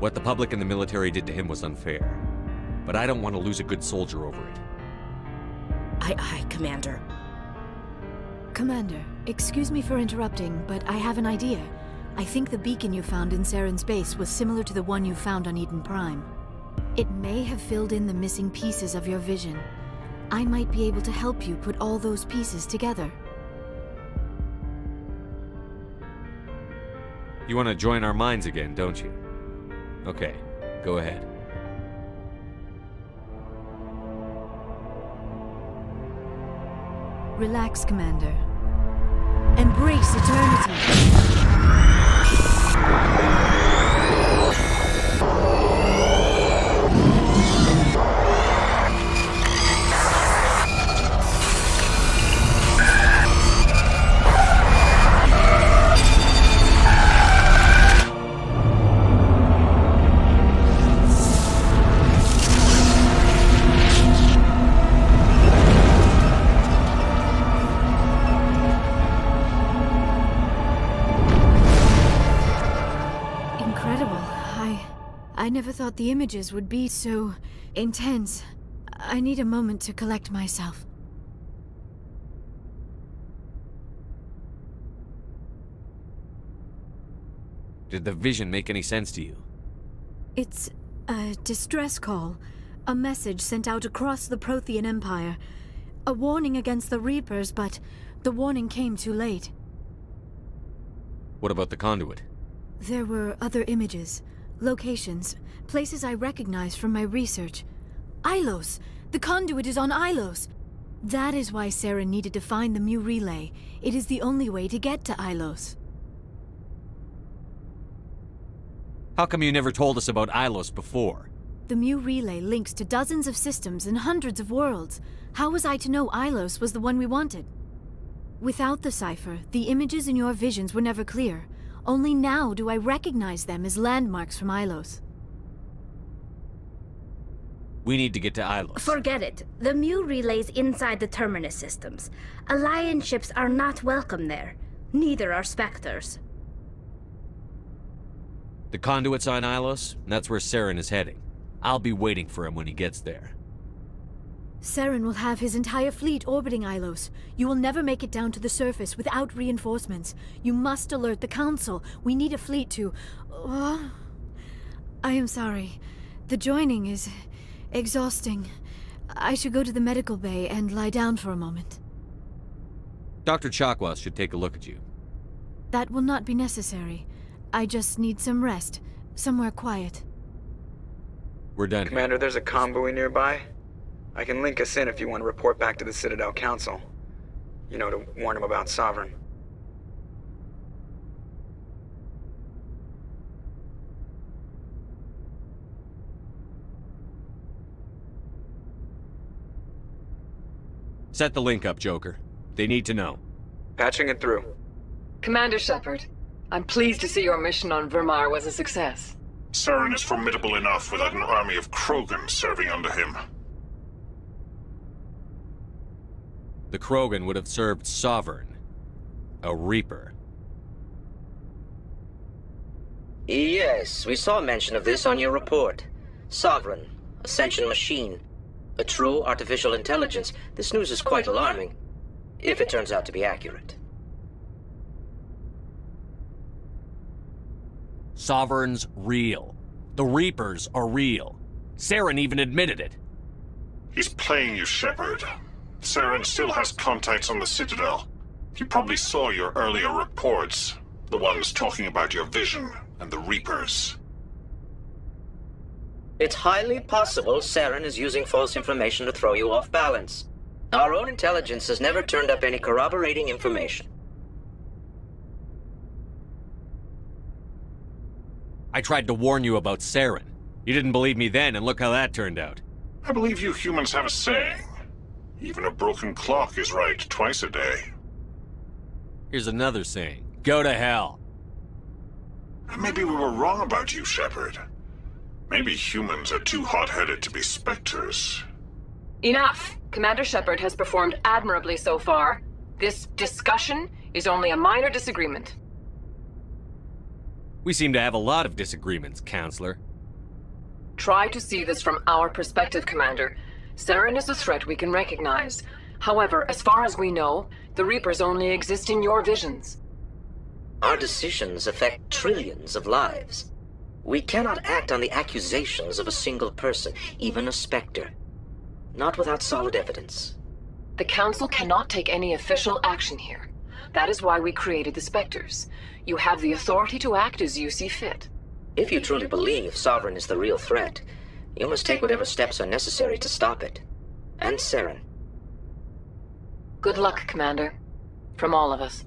What the public and the military did to him was unfair. But I don't want to lose a good soldier over it. Aye, Commander. Commander, excuse me for interrupting, but I have an idea. I think the beacon you found in Saren's base was similar to the one you found on Eden Prime. It may have filled in the missing pieces of your vision. I might be able to help you put all those pieces together. You want to join our minds again, don't you? Okay, go ahead. Relax, Commander. Embrace eternity. I never thought the images would be so intense. I need a moment to collect myself. Did the vision make any sense to you? It's a distress call. A message sent out across the Prothean Empire. A warning against the Reapers, but the warning came too late. What about the conduit? There were other images. Locations, places I recognize from my research. Ilos! The conduit is on Ilos! That is why Saren needed to find the Mu Relay. It is the only way to get to Ilos. How come you never told us about Ilos before? The Mu Relay links to dozens of systems and hundreds of worlds. How was I to know Ilos was the one we wanted? Without the cipher, the images in your visions were never clear. Only now do I recognize them as landmarks from Ilos. We need to get to Ilos. Forget it. The Mu Relay's inside the Terminus systems. Alliance ships are not welcome there. Neither are Spectres. The conduit's on Ilos, and that's where Saren is heading. I'll be waiting for him when he gets there. Saren will have his entire fleet orbiting Ilos. You will never make it down to the surface without reinforcements. You must alert the Council. We need a fleet to... I am sorry. The joining is exhausting. I should go to the medical bay and lie down for a moment. Dr. Chakwas should take a look at you. That will not be necessary. I just need some rest. Somewhere quiet. We're done. Commander, there's a convoy nearby. I can link us in if you want to report back to the Citadel Council. You know, to warn them about Sovereign. Set the link up, Joker. They need to know. Patching it through. Commander Shepard, I'm pleased to see your mission on Vermar was a success. Saren is formidable enough without an army of Krogan serving under him. The Krogan would have served Sovereign. A Reaper. Yes, we saw mention of this on your report. Sovereign, Ascension machine. A true artificial intelligence. This news is quite alarming, if it turns out to be accurate. Sovereign's real. The Reapers are real. Saren even admitted it. He's playing you, Shepard. Saren still has contacts on the Citadel. He probably saw your earlier reports. The ones talking about your vision and the Reapers. It's highly possible Saren is using false information to throw you off balance. Our own intelligence has never turned up any corroborating information. I tried to warn you about Saren. You didn't believe me then, and look how that turned out. I believe you humans have a saying. Even a broken clock is right twice a day. Here's another saying. Go to hell. Maybe we were wrong about you, Shepard. Maybe humans are too hot-headed to be specters. Enough! Commander Shepard has performed admirably so far. This discussion is only a minor disagreement. We seem to have a lot of disagreements, Counselor. Try to see this from our perspective, Commander. Saren is a threat we can recognize. However, as far as we know, the Reapers only exist in your visions. Our decisions affect trillions of lives. We cannot act on the accusations of a single person, even a Spectre. Not without solid evidence. The Council cannot take any official action here. That is why we created the Spectres. You have the authority to act as you see fit. If you truly believe Sovereign is the real threat, you must take whatever steps are necessary to stop it. And Saren. Good luck, Commander. From all of us.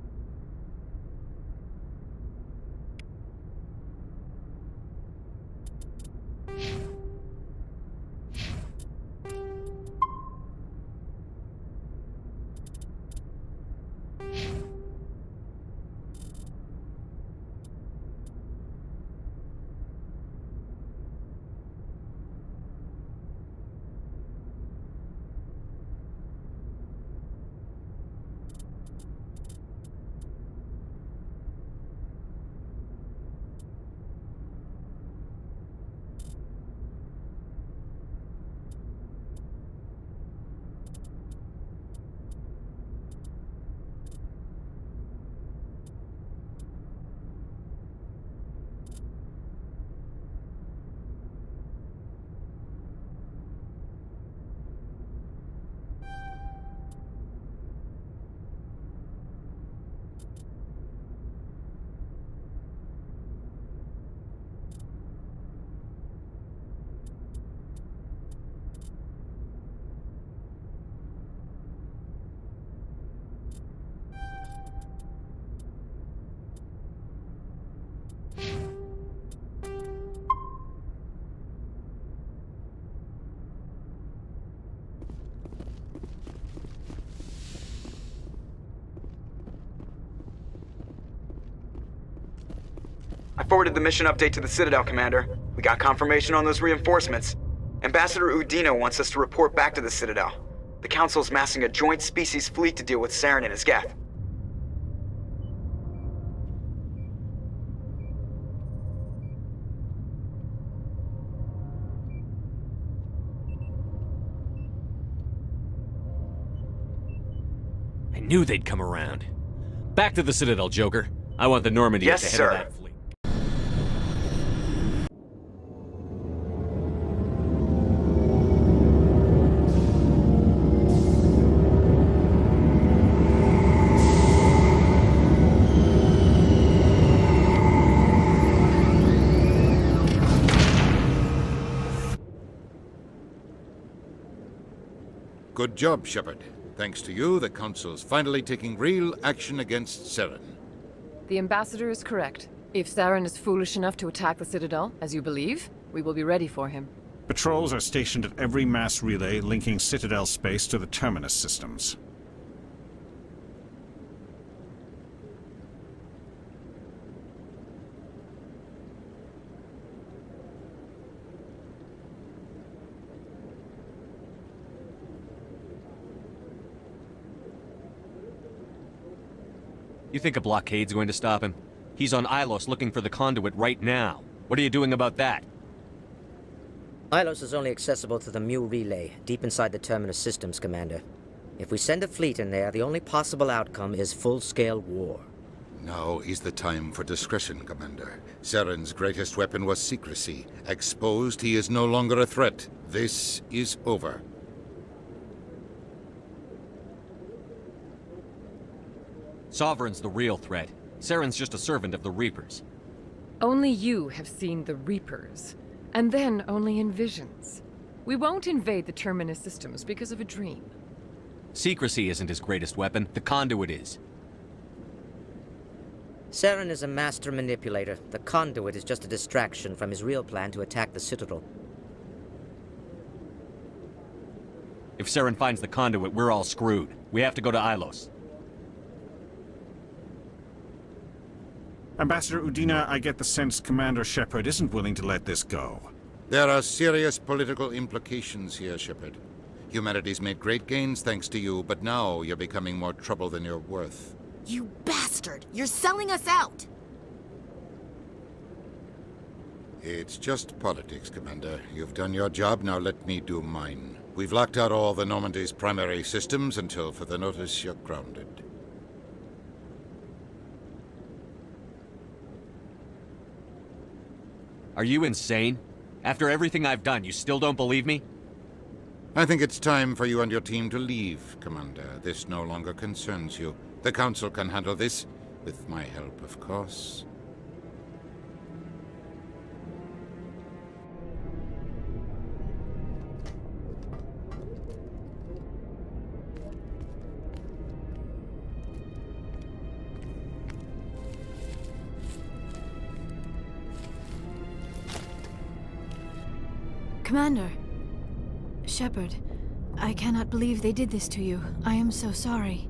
I forwarded the mission update to the Citadel, Commander. We got confirmation on those reinforcements. Ambassador Udina wants us to report back to the Citadel. The Council's massing a joint species fleet to deal with Saren and his Geth. I knew they'd come around. Back to the Citadel, Joker. I want the Normandy at the head of that fleet. Good job, Shepard. Thanks to you, the Council's finally taking real action against Saren. The Ambassador is correct. If Saren is foolish enough to attack the Citadel, as you believe, we will be ready for him. Patrols are stationed at every mass relay linking Citadel space to the Terminus systems. You think a blockade's going to stop him? He's on Ilos looking for the conduit right now. What are you doing about that? Ilos is only accessible to the Mu relay, deep inside the Terminus systems, Commander. If we send a fleet in there, the only possible outcome is full-scale war. Now is the time for discretion, Commander. Saren's greatest weapon was secrecy. Exposed, he is no longer a threat. This is over. Sovereign's the real threat. Saren's just a servant of the Reapers. Only you have seen the Reapers, and then only in visions. We won't invade the Terminus systems because of a dream. Secrecy isn't his greatest weapon. The conduit is. Saren is a master manipulator. The conduit is just a distraction from his real plan to attack the Citadel. If Saren finds the conduit, we're all screwed. We have to go to Ilos. Ambassador Udina, I get the sense Commander Shepard isn't willing to let this go. There are serious political implications here, Shepard. Humanity's made great gains thanks to you, but now you're becoming more trouble than you're worth. You bastard! You're selling us out! It's just politics, Commander. You've done your job, now let me do mine. We've locked out all the Normandy's primary systems until further notice you're grounded. Are you insane? After everything I've done, you still don't believe me? I think it's time for you and your team to leave, Commander. This no longer concerns you. The Council can handle this, with my help, of course. Commander. Shepard, I cannot believe they did this to you. I am so sorry.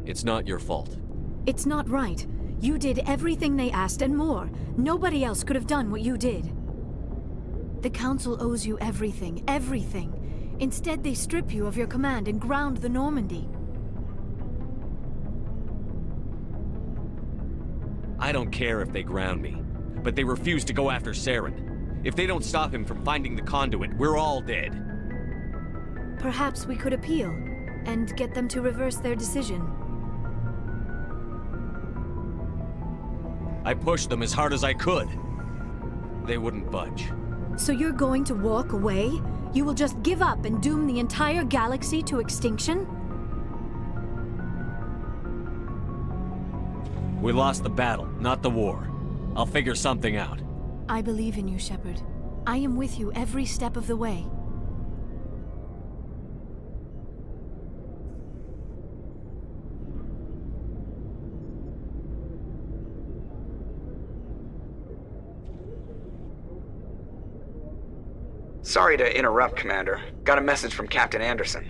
It's not your fault. It's not right. You did everything they asked and more. Nobody else could have done what you did. The Council owes you everything, everything. Instead, they strip you of your command and ground the Normandy. I don't care if they ground me, but they refuse to go after Saren. If they don't stop him from finding the conduit, we're all dead. Perhaps we could appeal, and get them to reverse their decision. I pushed them as hard as I could. They wouldn't budge. So you're going to walk away? You will just give up and doom the entire galaxy to extinction? We lost the battle, not the war. I'll figure something out. I believe in you, Shepard. I am with you every step of the way. Sorry to interrupt, Commander. Got a message from Captain Anderson.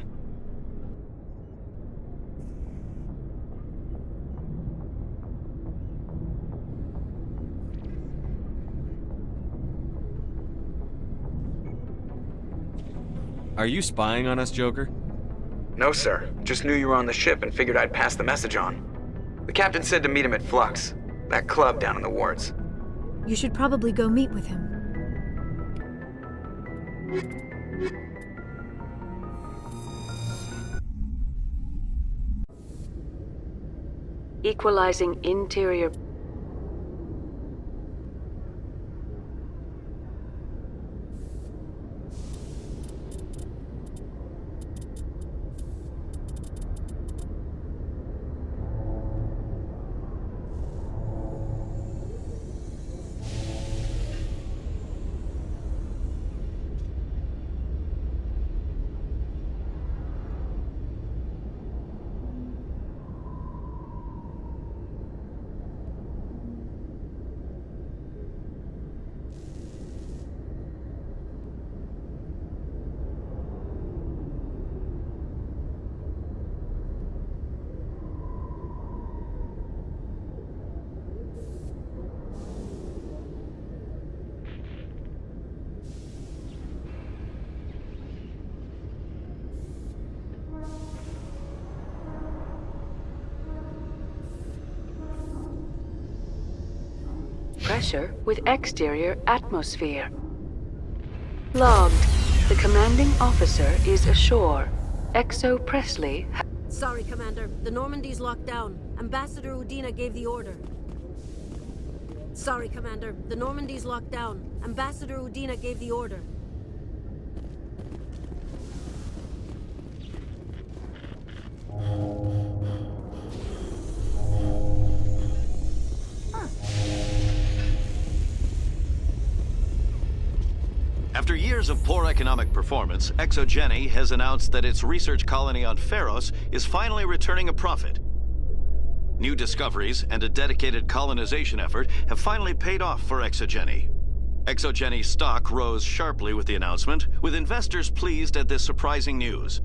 Are you spying on us, Joker? No, sir. Just knew you were on the ship and figured I'd pass the message on. The captain said to meet him at Flux, that club down in the wards. You should probably go meet with him. Equalizing interior. Pressure with exterior atmosphere. Logged. The commanding officer is ashore. Exo Presley. Sorry, Commander. The Normandy's locked down. Ambassador Udina gave the order. Sorry, Commander. The Normandy's locked down. Ambassador Udina gave the order. After years of poor economic performance, ExoGeni has announced that its research colony on Feros is finally returning a profit. New discoveries and a dedicated colonization effort have finally paid off for ExoGeni. ExoGeni's stock rose sharply with the announcement, with investors pleased at this surprising news.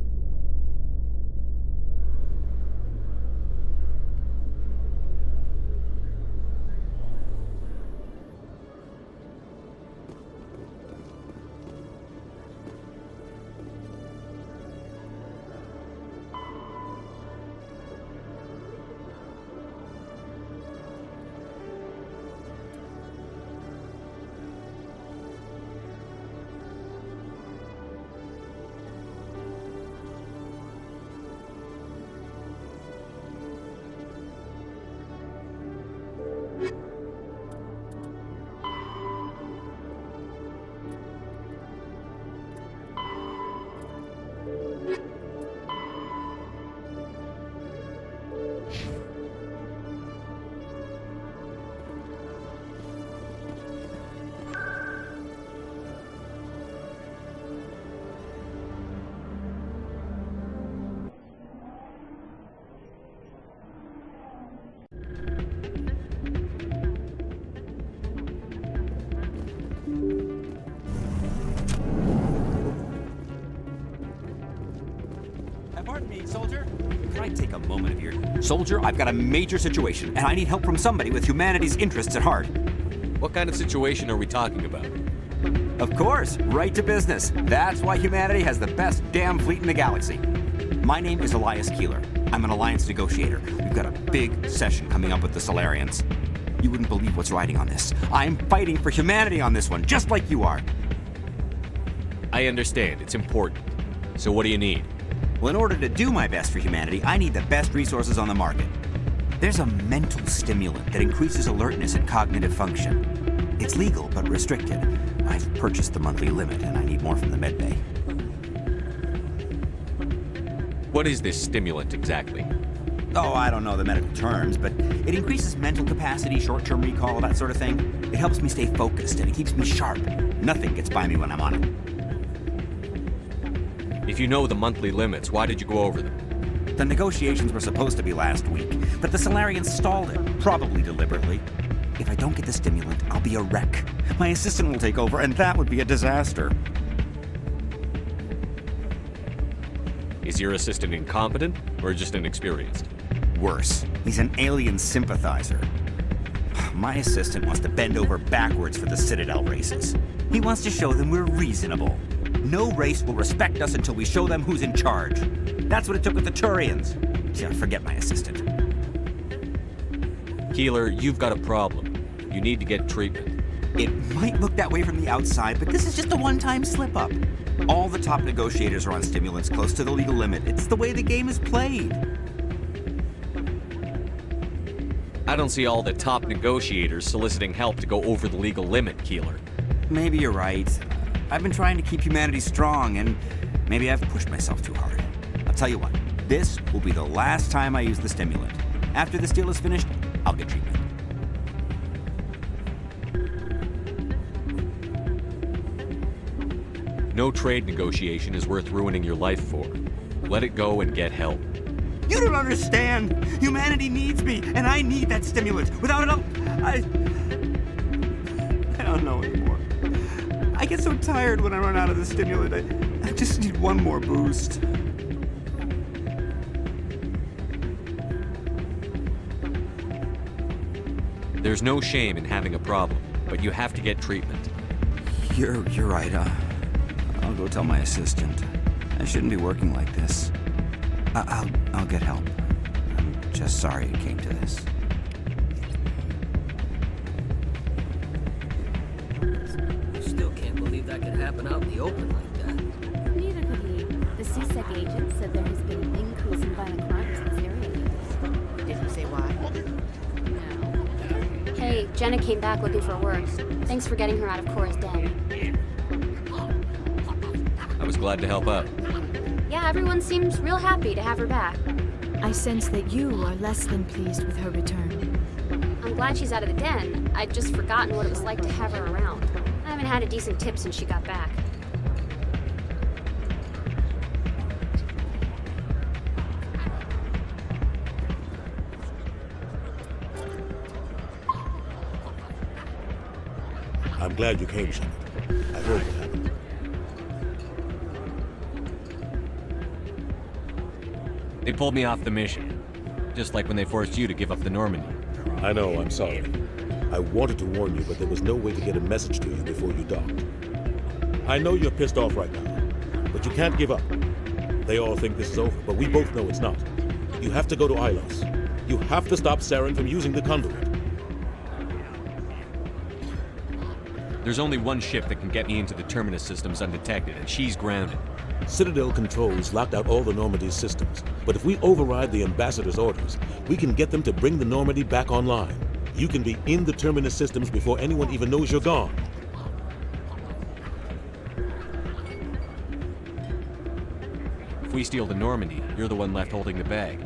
I take a moment of your... Soldier, I've got a major situation, and I need help from somebody with humanity's interests at heart. What kind of situation are we talking about? Of course, right to business. That's why humanity has the best damn fleet in the galaxy. My name is Elias Keeler. I'm an alliance negotiator. We've got a big session coming up with the Solarians. You wouldn't believe what's riding on this. I'm fighting for humanity on this one, just like you are. I understand. It's important. So what do you need? Well, in order to do my best for humanity, I need the best resources on the market. There's a mental stimulant that increases alertness and cognitive function. It's legal, but restricted. I've purchased the monthly limit, and I need more from the medbay. What is this stimulant exactly? Oh, I don't know the medical terms, but it increases mental capacity, short-term recall, that sort of thing. It helps me stay focused, and it keeps me sharp. Nothing gets by me when I'm on it. If you know the monthly limits, why did you go over them? The negotiations were supposed to be last week, but the Solarians stalled it, probably deliberately. If I don't get the stimulant, I'll be a wreck. My assistant will take over, and that would be a disaster. Is your assistant incompetent, or just inexperienced? Worse, he's an alien sympathizer. My assistant wants to bend over backwards for the Citadel races. He wants to show them we're reasonable. No race will respect us until we show them who's in charge. That's what it took with the Turians. Yeah, forget my assistant. Keeler, you've got a problem. You need to get treatment. It might look that way from the outside, but this is just a one-time slip-up. All the top negotiators are on stimulants close to the legal limit. It's the way the game is played. I don't see all the top negotiators soliciting help to go over the legal limit, Keeler. Maybe you're right. I've been trying to keep humanity strong, and maybe I've pushed myself too hard. I'll tell you what, this will be the last time I use the stimulant. After this deal is finished, I'll get treatment. No trade negotiation is worth ruining your life for. Let it go and get help. You don't understand! Humanity needs me, and I need that stimulant. Without it, I don't know anymore. I get so tired when I run out of the stimulant. I just need one more boost. There's no shame in having a problem, but you have to get treatment. You're right. I'll go tell my assistant. I shouldn't be working like this. I'll get help. I'm just sorry it came to this. Still can't believe that could happen out in the open like that. Neither could he. The CSEC agent said there has been an increase in violent crimes in this area. Did he say why? No. Hey, Jenna came back looking for work. Thanks for getting her out of Cora's den. I was glad to help out. Yeah, everyone seems real happy to have her back. I sense that you are less than pleased with her return. I'm glad she's out of the den. I'd just forgotten what it was like to have her around. I haven't had a decent tip since she got back. I'm glad you came, Shepard. I heard what happened. They pulled me off the mission. Just like when they forced you to give up the Normandy. I know, I'm sorry. I wanted to warn you, but there was no way to get a message to you before you docked. I know you're pissed off right now, but you can't give up. They all think this is over, but we both know it's not. You have to go to Ilos. You have to stop Saren from using the conduit. There's only one ship that can get me into the Terminus systems undetected, and she's grounded. Citadel controls locked out all the Normandy's systems, but if we override the Ambassador's orders, we can get them to bring the Normandy back online. You can be in the Terminus systems before anyone even knows you're gone. If we steal the Normandy, you're the one left holding the bag.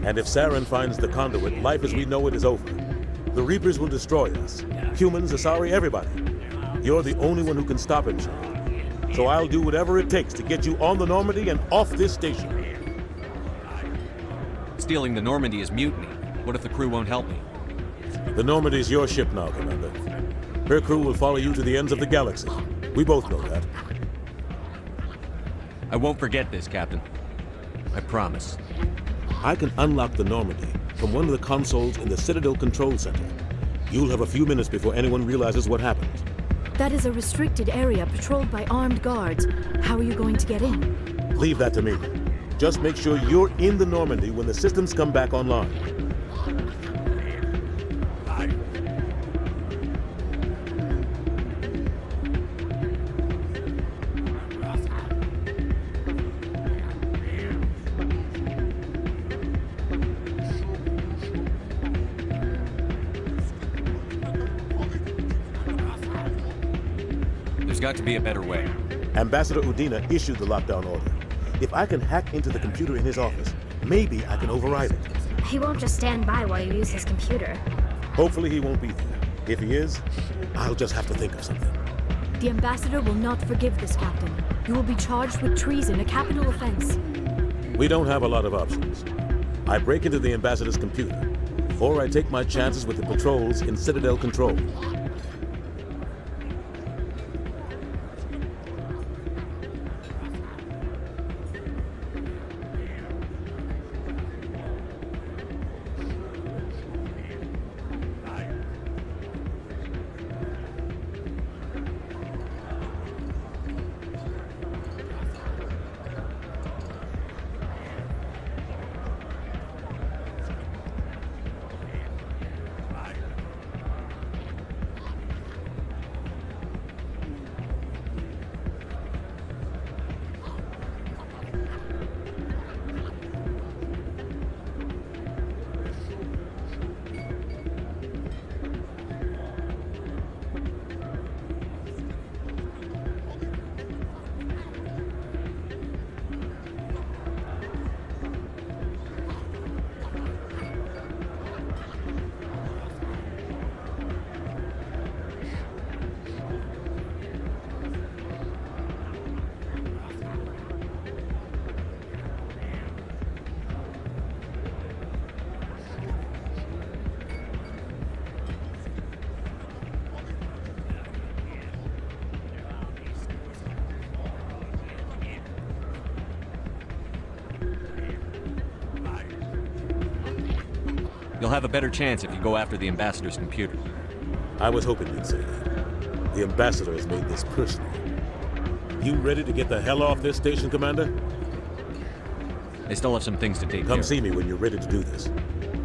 And if Saren finds the conduit, life as we know it is over. The Reapers will destroy us. Humans, Asari, everybody. You're the only one who can stop him, Shepard. So I'll do whatever it takes to get you on the Normandy and off this station. Stealing the Normandy is mutiny. What if the crew won't help me? The Normandy's your ship now, Commander. Her crew will follow you to the ends of the galaxy. We both know that. I won't forget this, Captain. I promise. I can unlock the Normandy from one of the consoles in the Citadel Control Center. You'll have a few minutes before anyone realizes what happened. That is a restricted area patrolled by armed guards. How are you going to get in? Leave that to me. Just make sure you're in the Normandy when the systems come back online. There's got to be a better way. Ambassador Udina issued the lockdown order. If I can hack into the computer in his office, maybe I can override it. He won't just stand by while you use his computer. Hopefully he won't be there. If he is, I'll just have to think of something. The ambassador will not forgive this, Captain. You will be charged with treason, a capital offense. We don't have a lot of options. I break into the ambassador's computer, or I take my chances with the patrols in Citadel Control. You'll have a better chance if you go after the ambassador's computer. I was hoping you'd say that. The ambassador has made this personal. You ready to get the hell off this station, Commander? They still have some things to take care of. Come see me when you're ready to do this.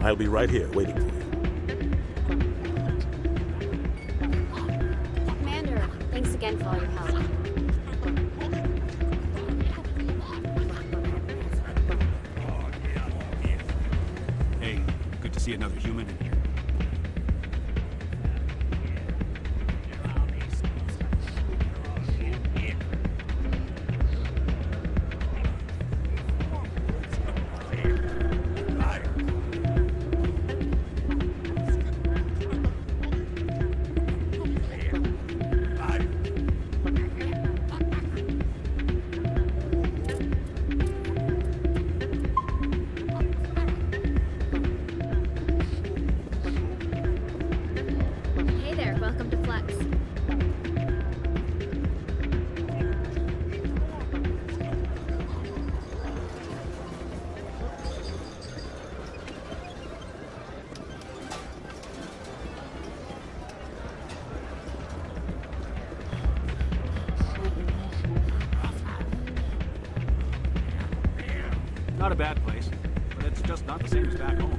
I'll be right here waiting for you. Commander, thanks again for all your help. Hey, good to see another human in here. Hey there, welcome to Flex. Not a bad place, but it's just not the same as back home.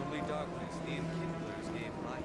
only darkness the enkindlers gave light.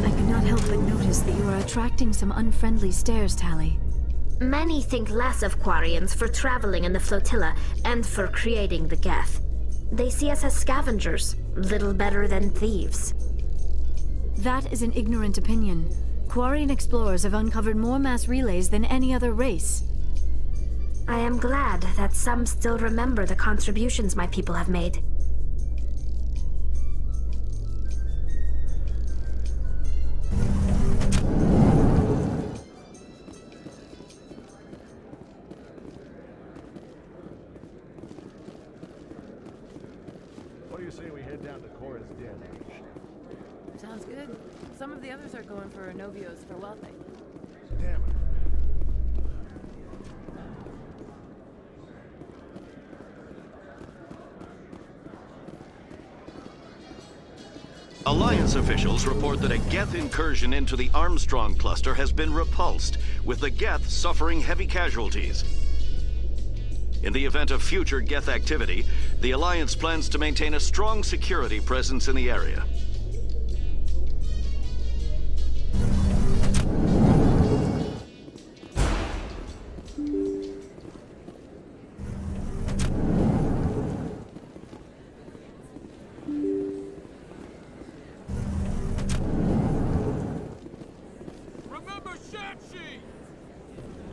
I cannot help but notice that you are attracting some unfriendly stares, Tally. Many think less of Quarians for traveling in the flotilla and for creating the Geth. They see us as scavengers, little better than thieves. That is an ignorant opinion. Quarian explorers have uncovered more mass relays than any other race. I am glad that some still remember the contributions my people have made. What do you say we head down to Cora's Den? Sounds good. Some of the others are going for Novio's farewell thing. Damn it. Alliance officials report that a Geth incursion into the Armstrong cluster has been repulsed, with the Geth suffering heavy casualties. In the event of future Geth activity, the Alliance plans to maintain a strong security presence in the area.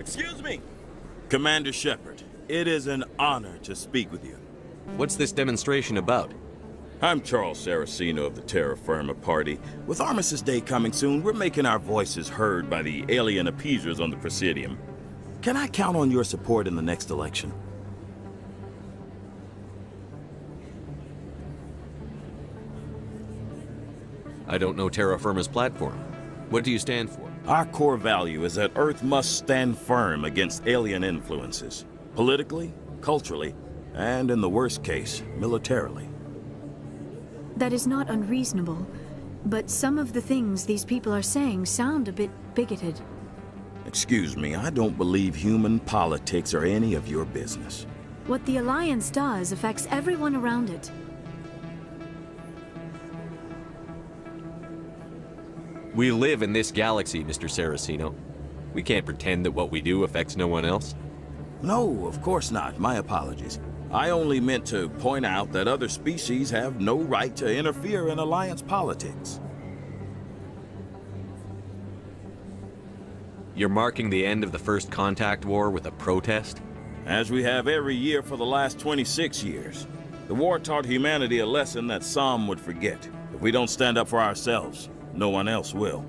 Excuse me, Commander Shepard. It is an honor to speak with you. What's this demonstration about? I'm Charles Saraceno of the Terra Firma Party. With Armistice Day coming soon, we're making our voices heard by the alien appeasers on the Presidium. Can I count on your support in the next election? I don't know Terra Firma's platform. What do you stand for? Our core value is that Earth must stand firm against alien influences. Politically, culturally, and in the worst case, militarily. That is not unreasonable, but some of the things these people are saying sound a bit bigoted. Excuse me, I don't believe human politics are any of your business. What the Alliance does affects everyone around it. We live in this galaxy, Mr. Saraceno. We can't pretend that what we do affects no one else. No, of course not. My apologies. I only meant to point out that other species have no right to interfere in Alliance politics. You're marking the end of the First Contact War with a protest? As we have every year for the last 26 years. The war taught humanity a lesson that some would forget. If we don't stand up for ourselves, no one else will.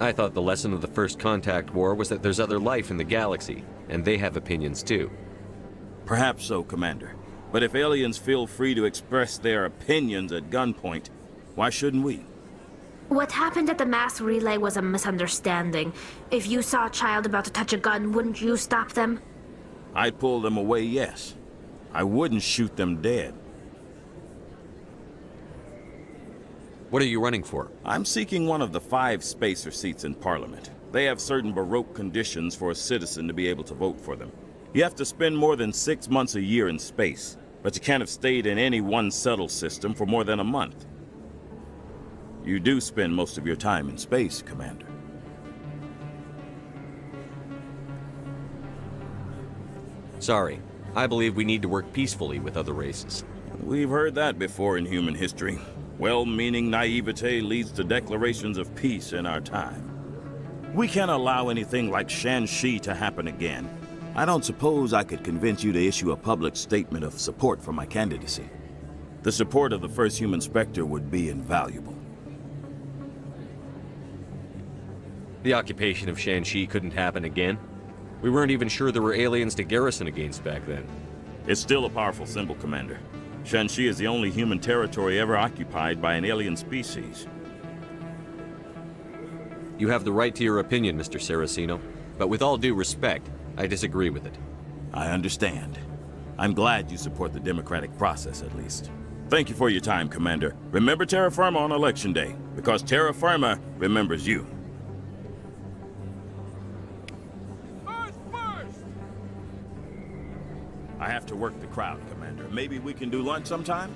I thought the lesson of the First Contact War was that there's other life in the galaxy, and they have opinions too. Perhaps so, Commander. But if aliens feel free to express their opinions at gunpoint, why shouldn't we? What happened at the mass relay was a misunderstanding. If you saw a child about to touch a gun, wouldn't you stop them? I'd pull them away, yes. I wouldn't shoot them dead. What are you running for? I'm seeking one of the 5 spacer seats in Parliament. They have certain Baroque conditions for a citizen to be able to vote for them. You have to spend more than 6 months a year in space, but you can't have stayed in any one settled system for more than a month. You do spend most of your time in space, Commander. Sorry. I believe we need to work peacefully with other races. We've heard that before in human history. Well-meaning naivete leads to declarations of peace in our time. We can't allow anything like Shan-Shi to happen again. I don't suppose I could convince you to issue a public statement of support for my candidacy. The support of the first human Spectre would be invaluable. The occupation of Shan-Shi couldn't happen again. We weren't even sure there were aliens to garrison against back then. It's still a powerful symbol, Commander. Shan-Shi is the only human territory ever occupied by an alien species. You have the right to your opinion, Mr. Saraceno, but with all due respect, I disagree with it. I understand. I'm glad you support the democratic process, at least. Thank you for your time, Commander. Remember Terra Firma on Election Day, because Terra Firma remembers you. I have to work the crowd, Commander. Maybe we can do lunch sometime?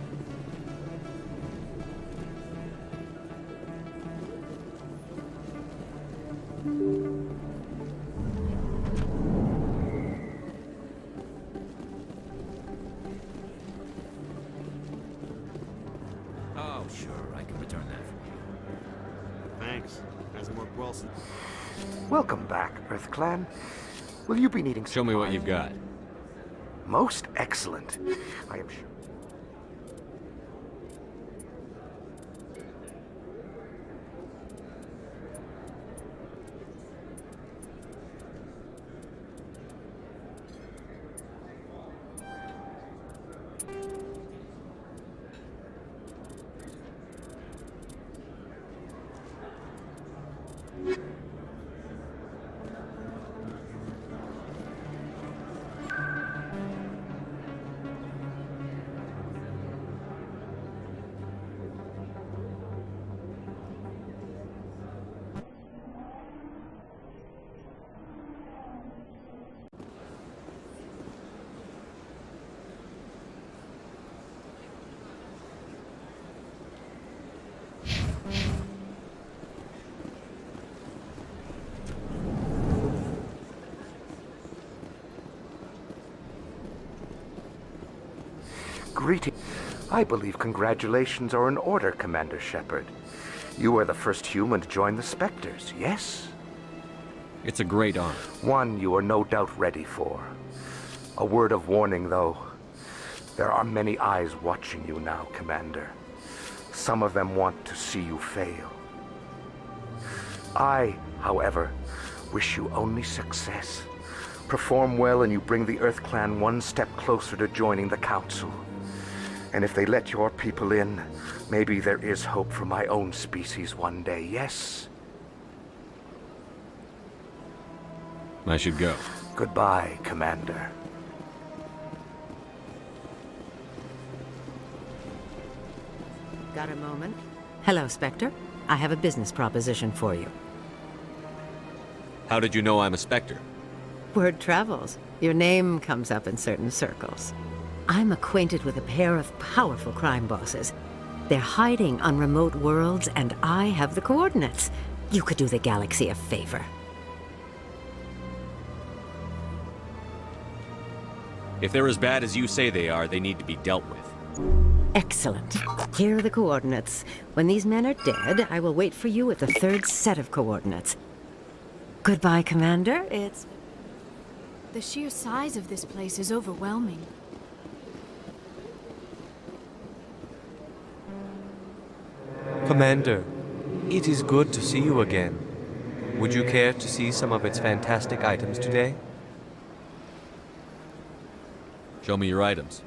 Oh, sure. I can return that for you. Thanks. Hasn't worked well since. Welcome back, EarthClan. Will you be needing some... Show me what you've got. Most excellent. I am sure. Greeting. I believe congratulations are in order, Commander Shepard. You are the first human to join the Spectres, yes? It's a great honor. One you are no doubt ready for. A word of warning, though. There are many eyes watching you now, Commander. Some of them want to see you fail. I, however, wish you only success. Perform well and you bring the EarthClan one step closer to joining the Council. And if they let your people in, maybe there is hope for my own species one day, yes? I should go. Goodbye, Commander. Got a moment? Hello, Spectre. I have a business proposition for you. How did you know I'm a Spectre? Word travels. Your name comes up in certain circles. I'm acquainted with a pair of powerful crime bosses. They're hiding on remote worlds, and I have the coordinates. You could do the galaxy a favor. If they're as bad as you say they are, they need to be dealt with. Excellent. Here are the coordinates. When these men are dead, I will wait for you at the third set of coordinates. Goodbye, Commander. It's... The sheer size of this place is overwhelming. Commander, it is good to see you again. Would you care to see some of its fantastic items today? Show me your items.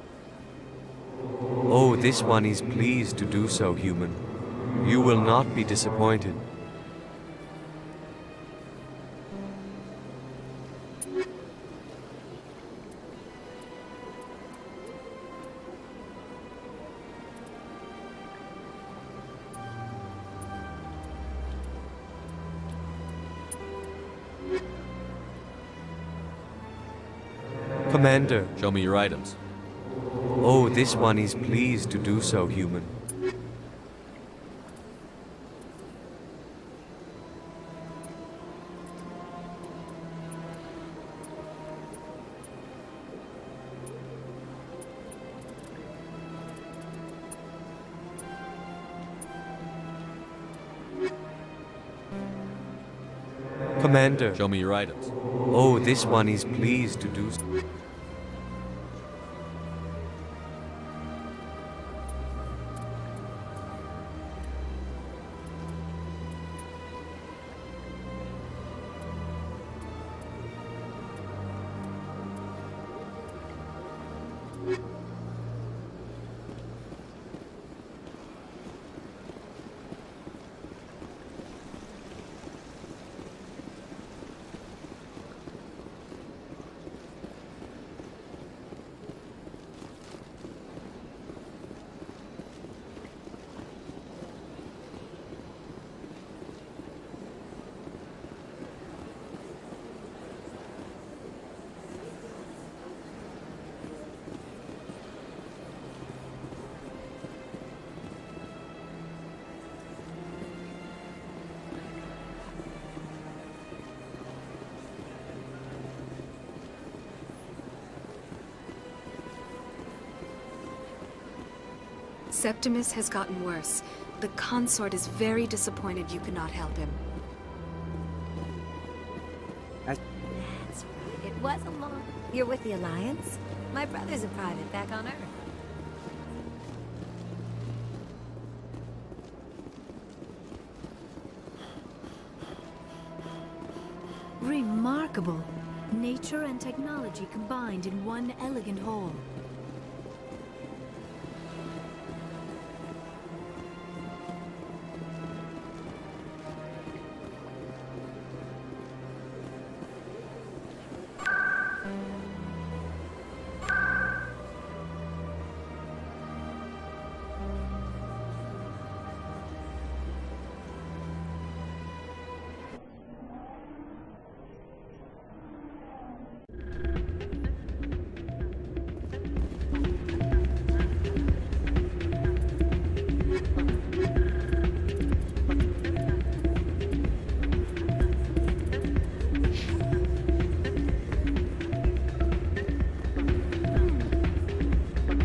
Oh, this one is pleased to do so, human. You will not be disappointed. Commander. Show me your items. Oh, this one is pleased to do so, human. Commander. Show me your items. Oh, this one is pleased to do so. Septimus has gotten worse. The consort is very disappointed you could not help him. That's right. It was a long... You're with the Alliance? My brother's a private back on Earth. Remarkable. Nature and technology combined in one elegant whole.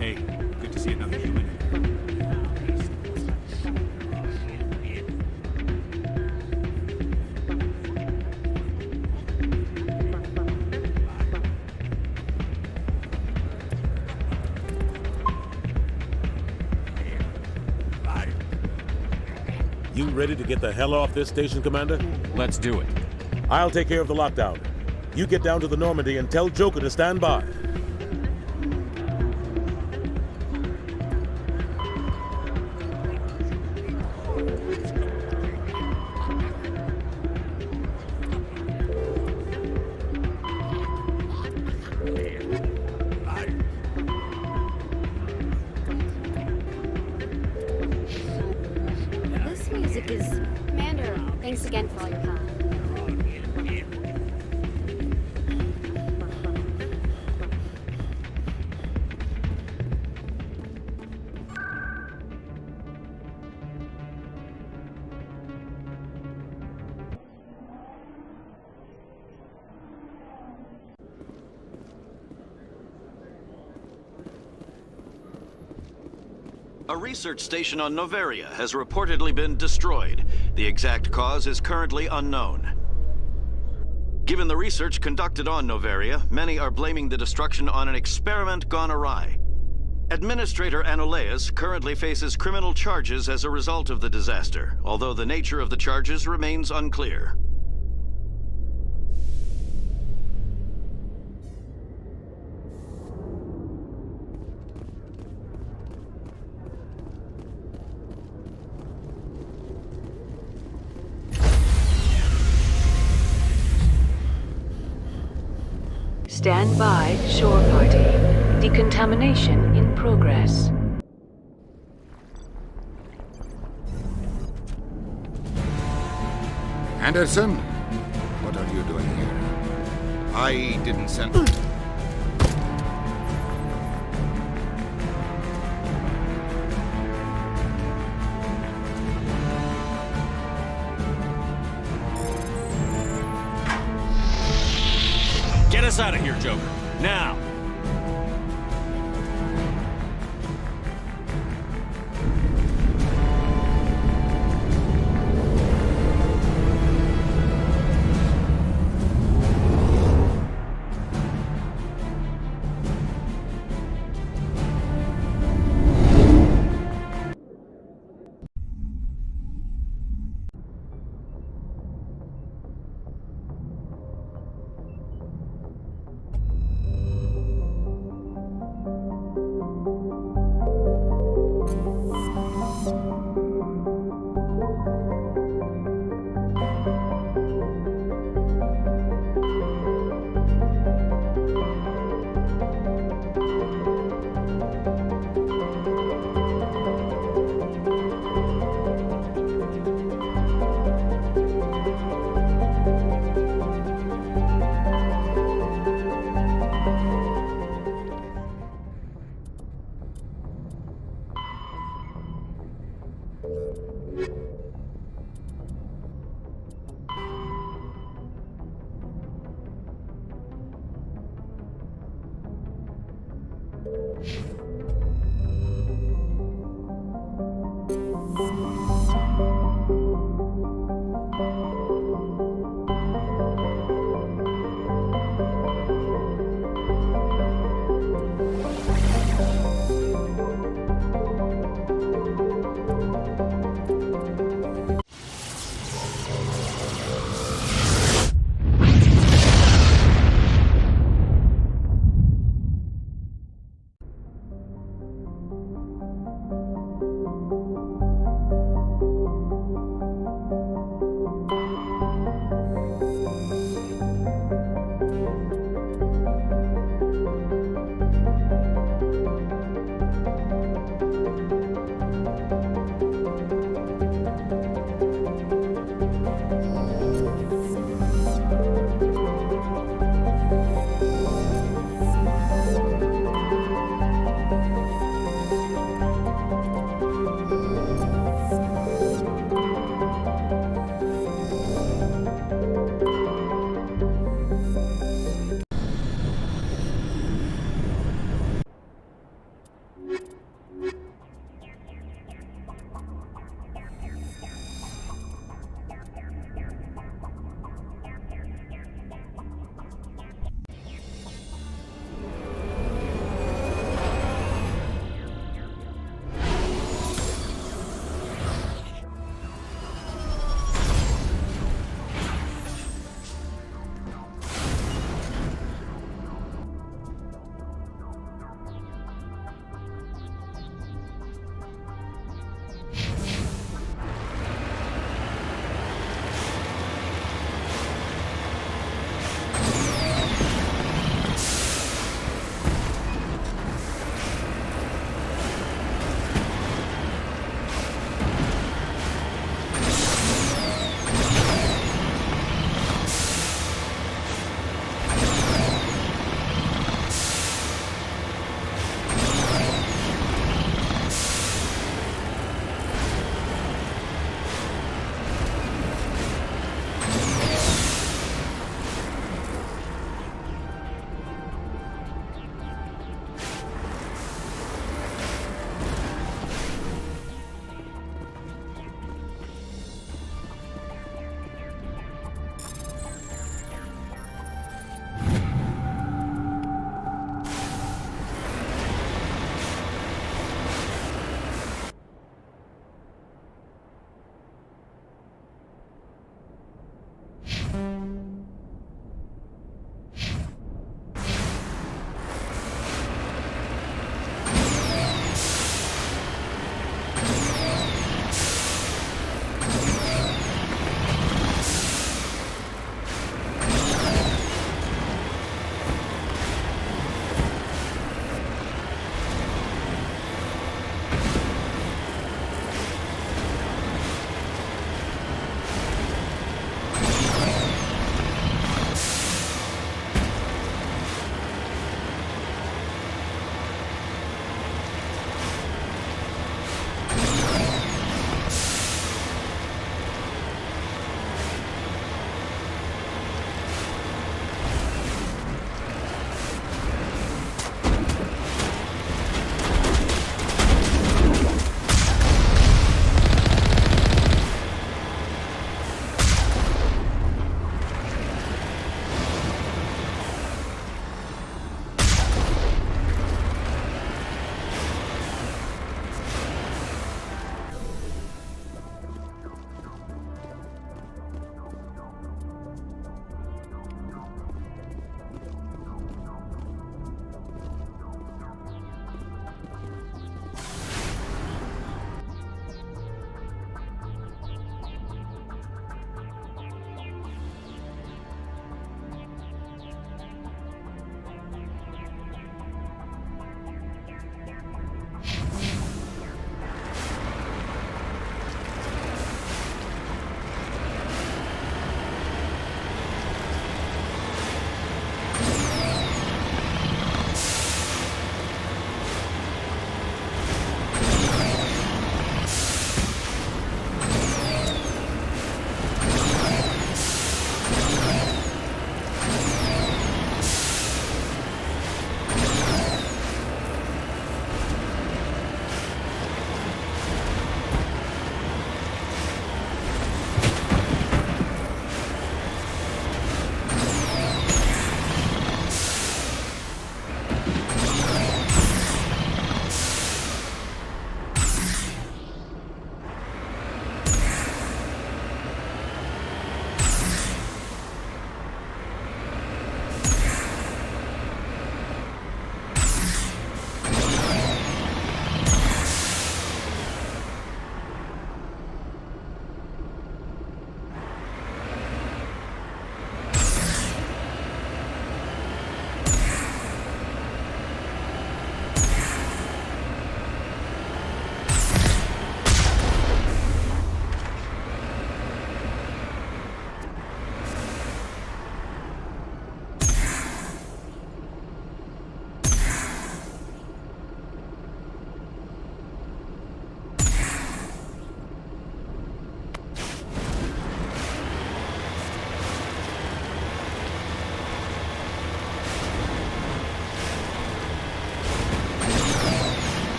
Hey, good to see another human. You ready to get the hell off this station, Commander? Let's do it. I'll take care of the lockdown. You get down to the Normandy and tell Joker to stand by. This music is... Commander, thanks again for all your help. A research station on Noveria has reportedly been destroyed. The exact cause is currently unknown. Given the research conducted on Noveria, many are blaming the destruction on an experiment gone awry. Administrator Anoleus currently faces criminal charges as a result of the disaster, although the nature of the charges remains unclear. Stand by, shore party. Decontamination in progress. Anderson, what are you doing here? I didn't send... Get us out of here, Joker. Now!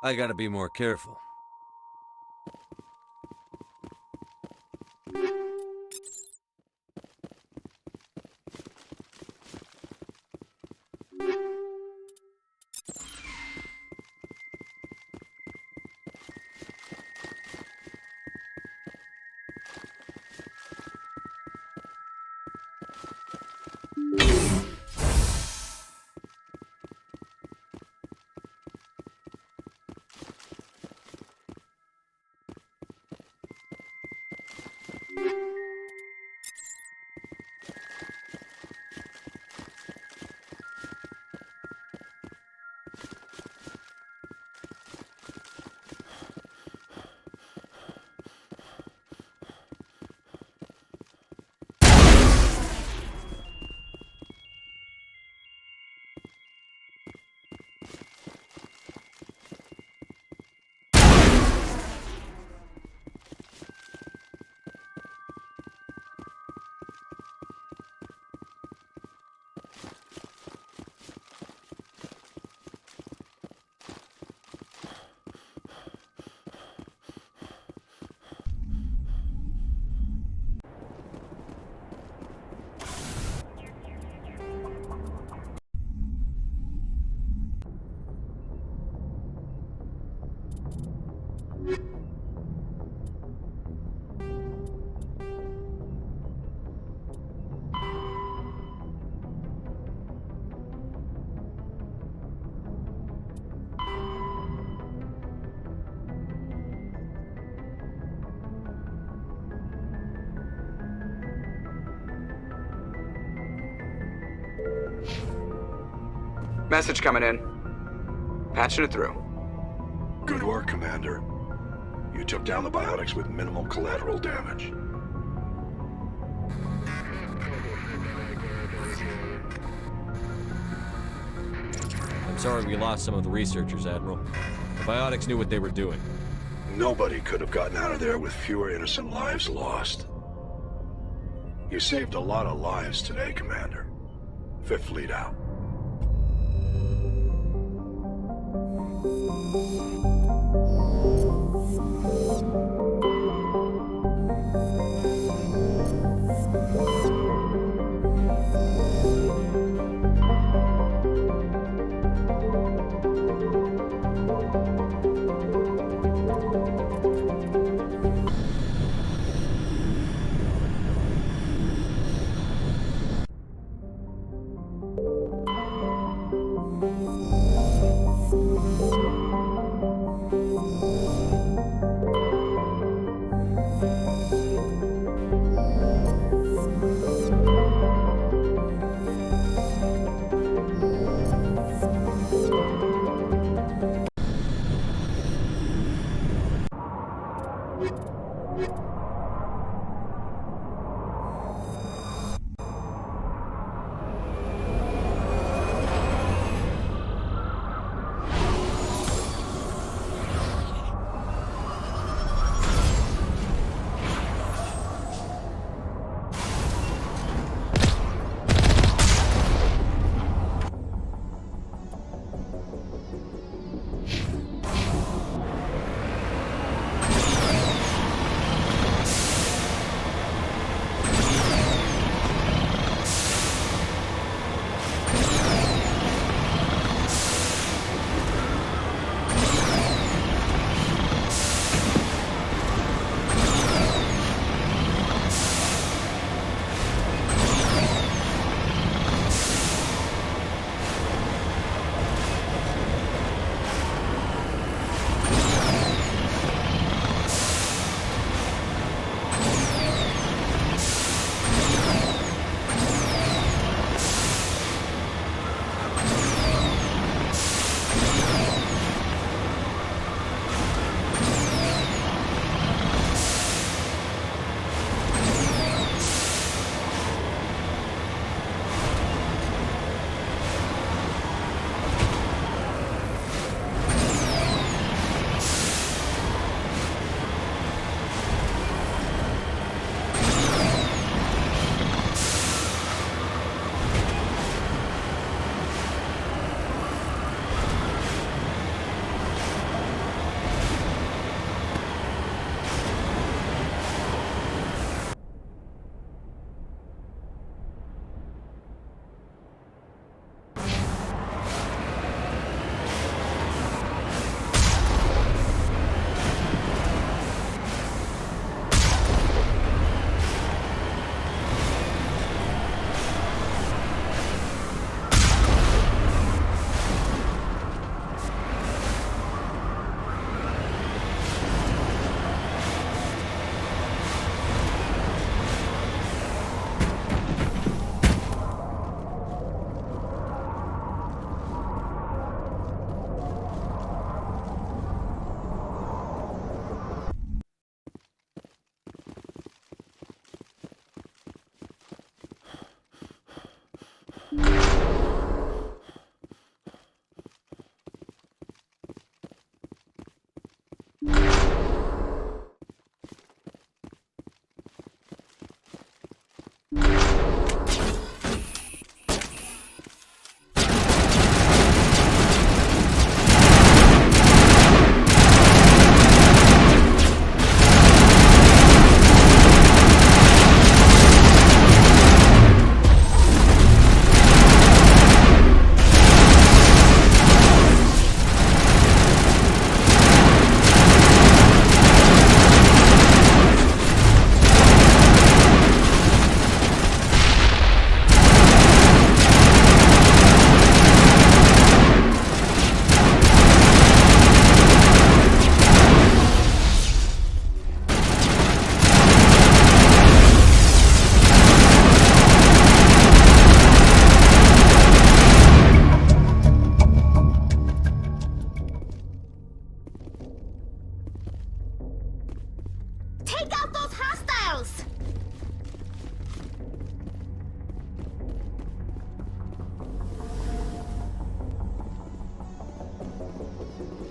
I gotta be more careful. Message coming in. Patching it through. Good work, Commander. You took down the biotics with minimal collateral damage. I'm sorry we lost some of the researchers, Admiral. The biotics knew what they were doing. Nobody could have gotten out of there with fewer innocent lives lost. You saved a lot of lives today, Commander. Fifth Fleet out.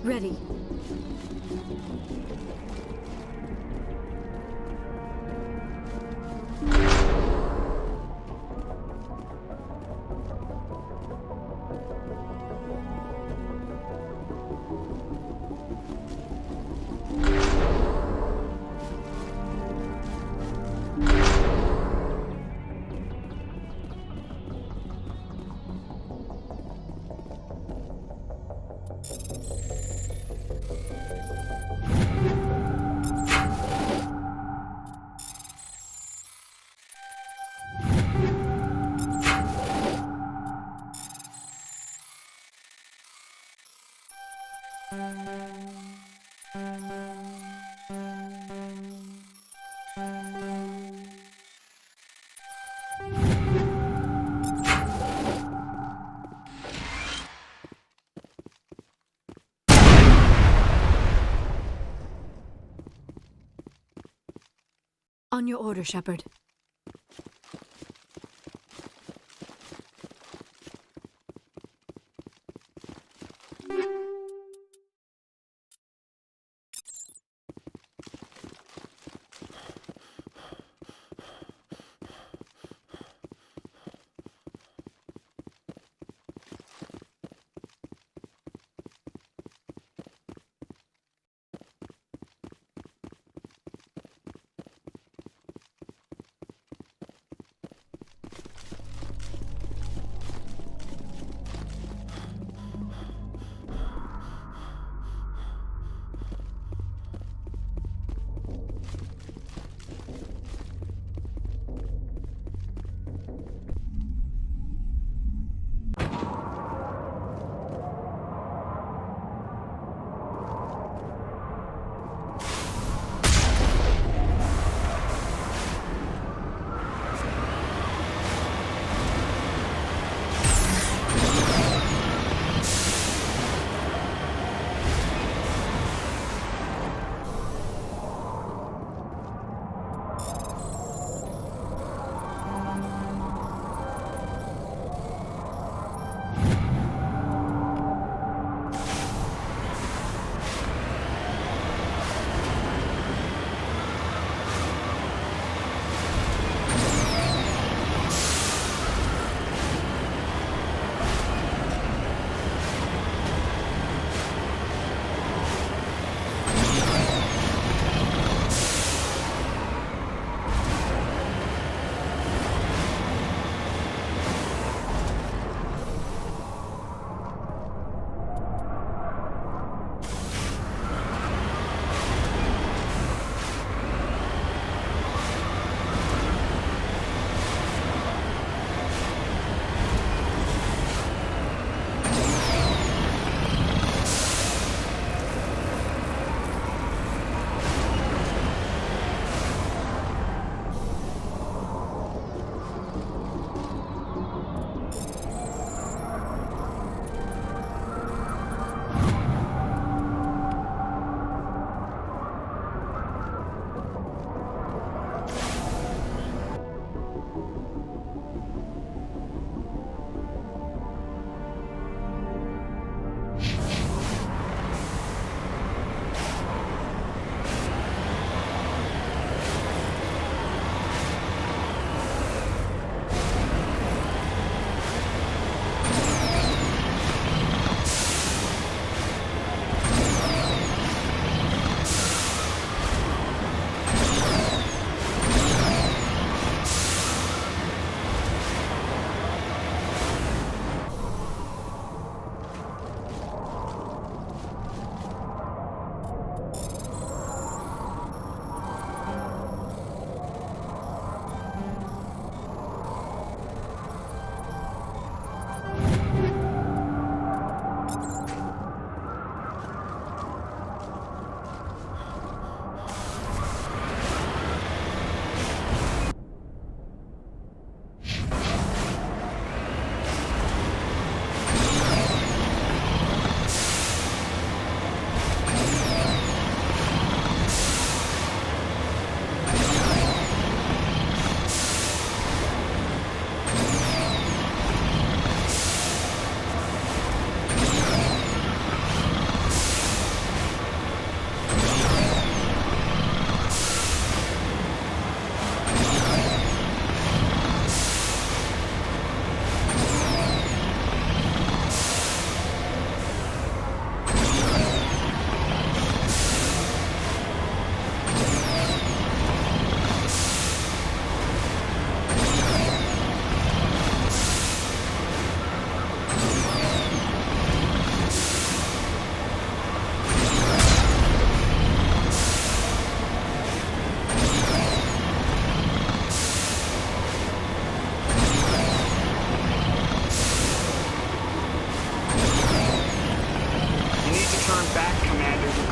Ready. On your order, Shepard.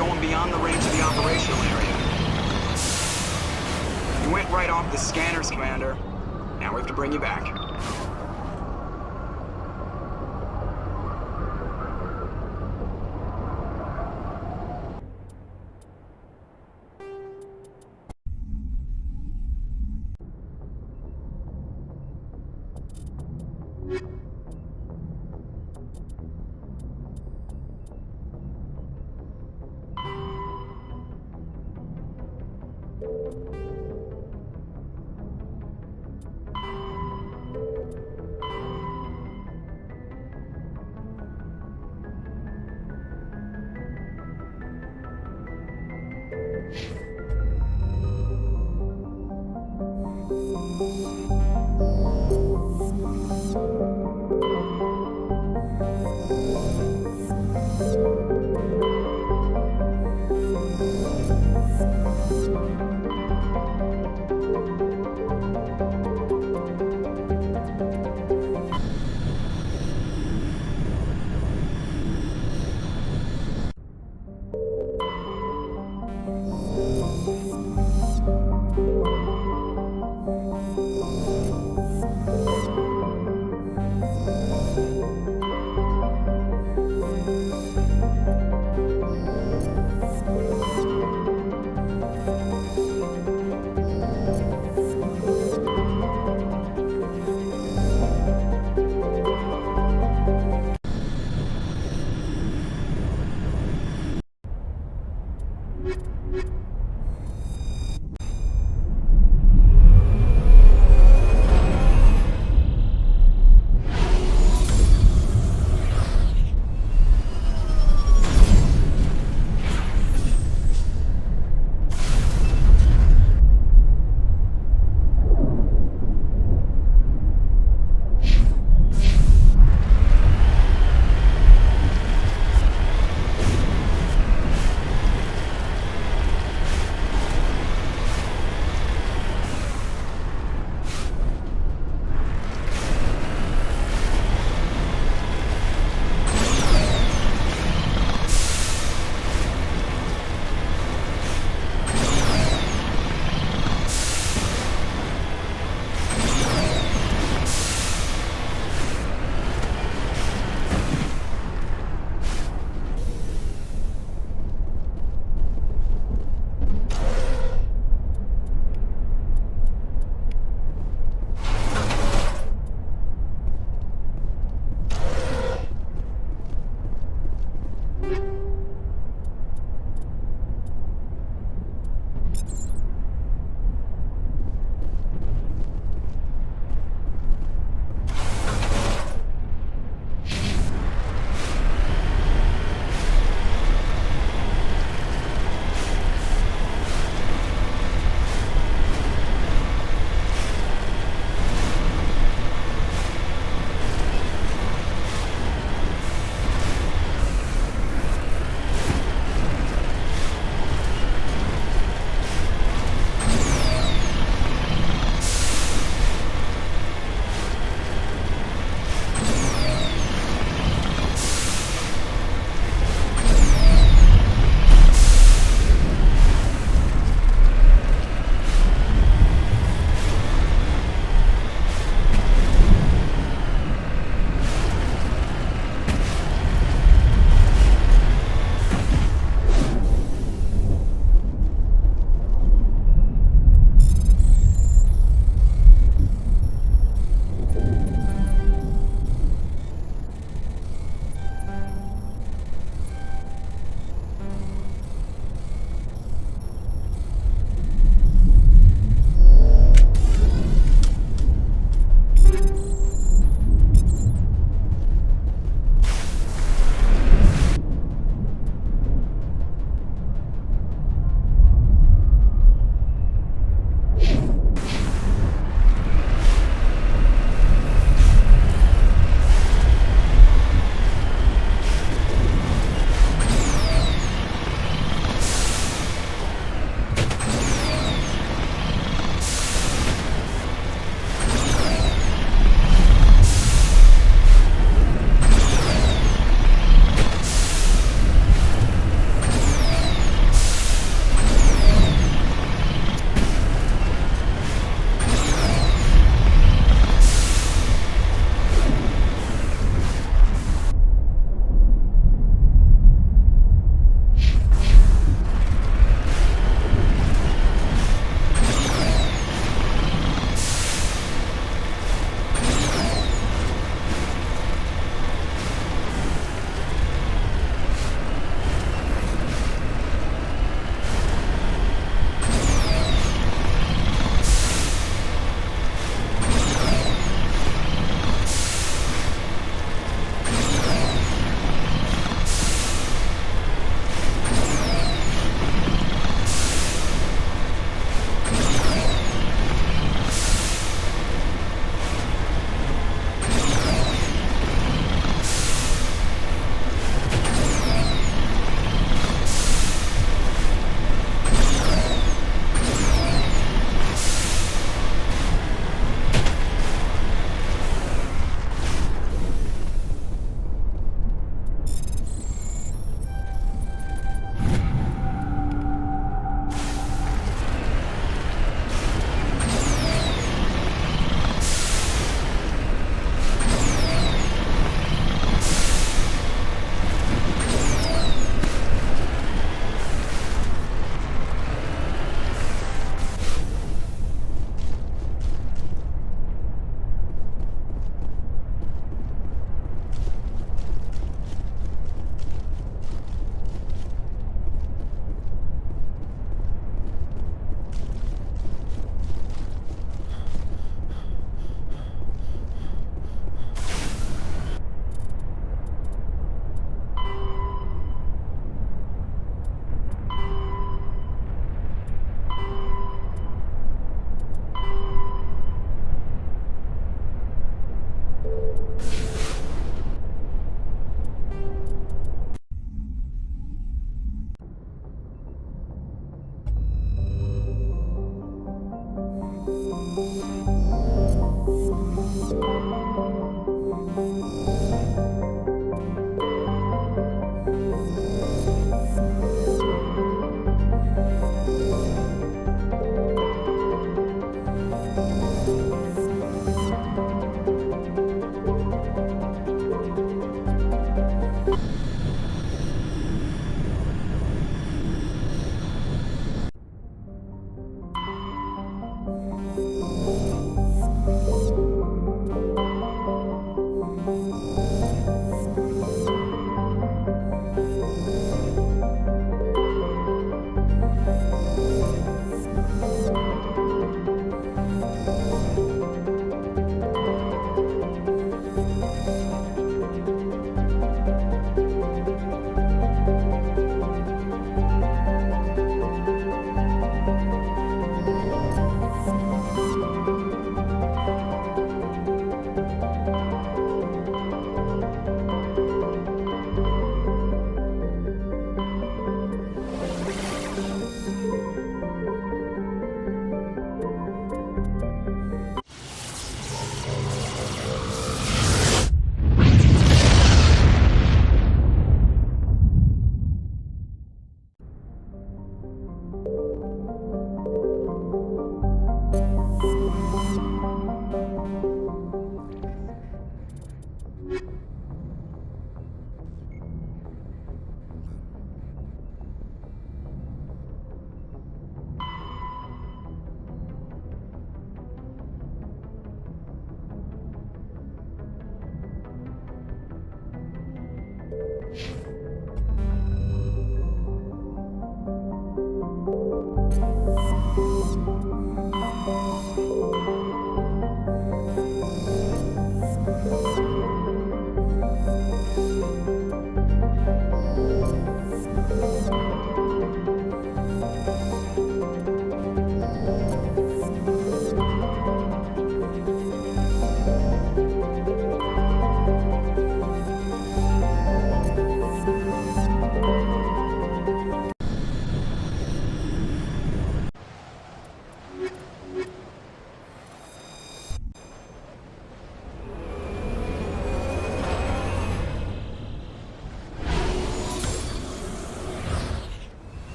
going beyond the range of the operational area. You went right off the scanners, Commander. Now we have to bring you back.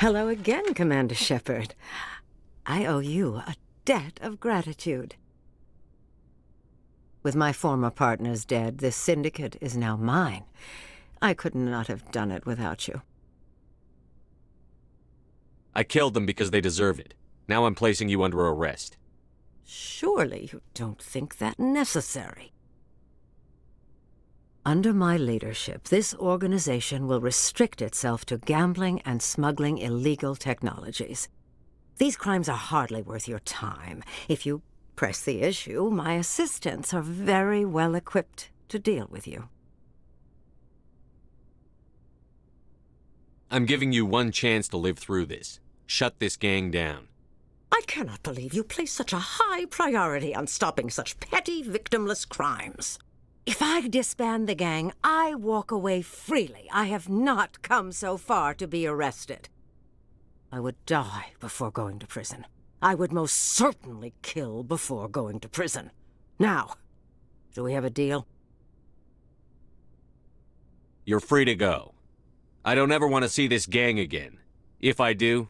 Hello again, Commander Shepard. I owe you a debt of gratitude. With my former partners dead, this syndicate is now mine. I could not have done it without you. I killed them because they deserve it. Now I'm placing you under arrest. Surely you don't think that necessary. Under my leadership, this organization will restrict itself to gambling and smuggling illegal technologies. These crimes are hardly worth your time. If you press the issue, my assistants are very well equipped to deal with you. I'm giving you one chance to live through this. Shut this gang down. I cannot believe you place such a high priority on stopping such petty, victimless crimes. If I disband the gang, I walk away freely. I have not come so far to be arrested. I would die before going to prison. I would most certainly kill before going to prison. Now, do we have a deal? You're free to go. I don't ever want to see this gang again. If I do...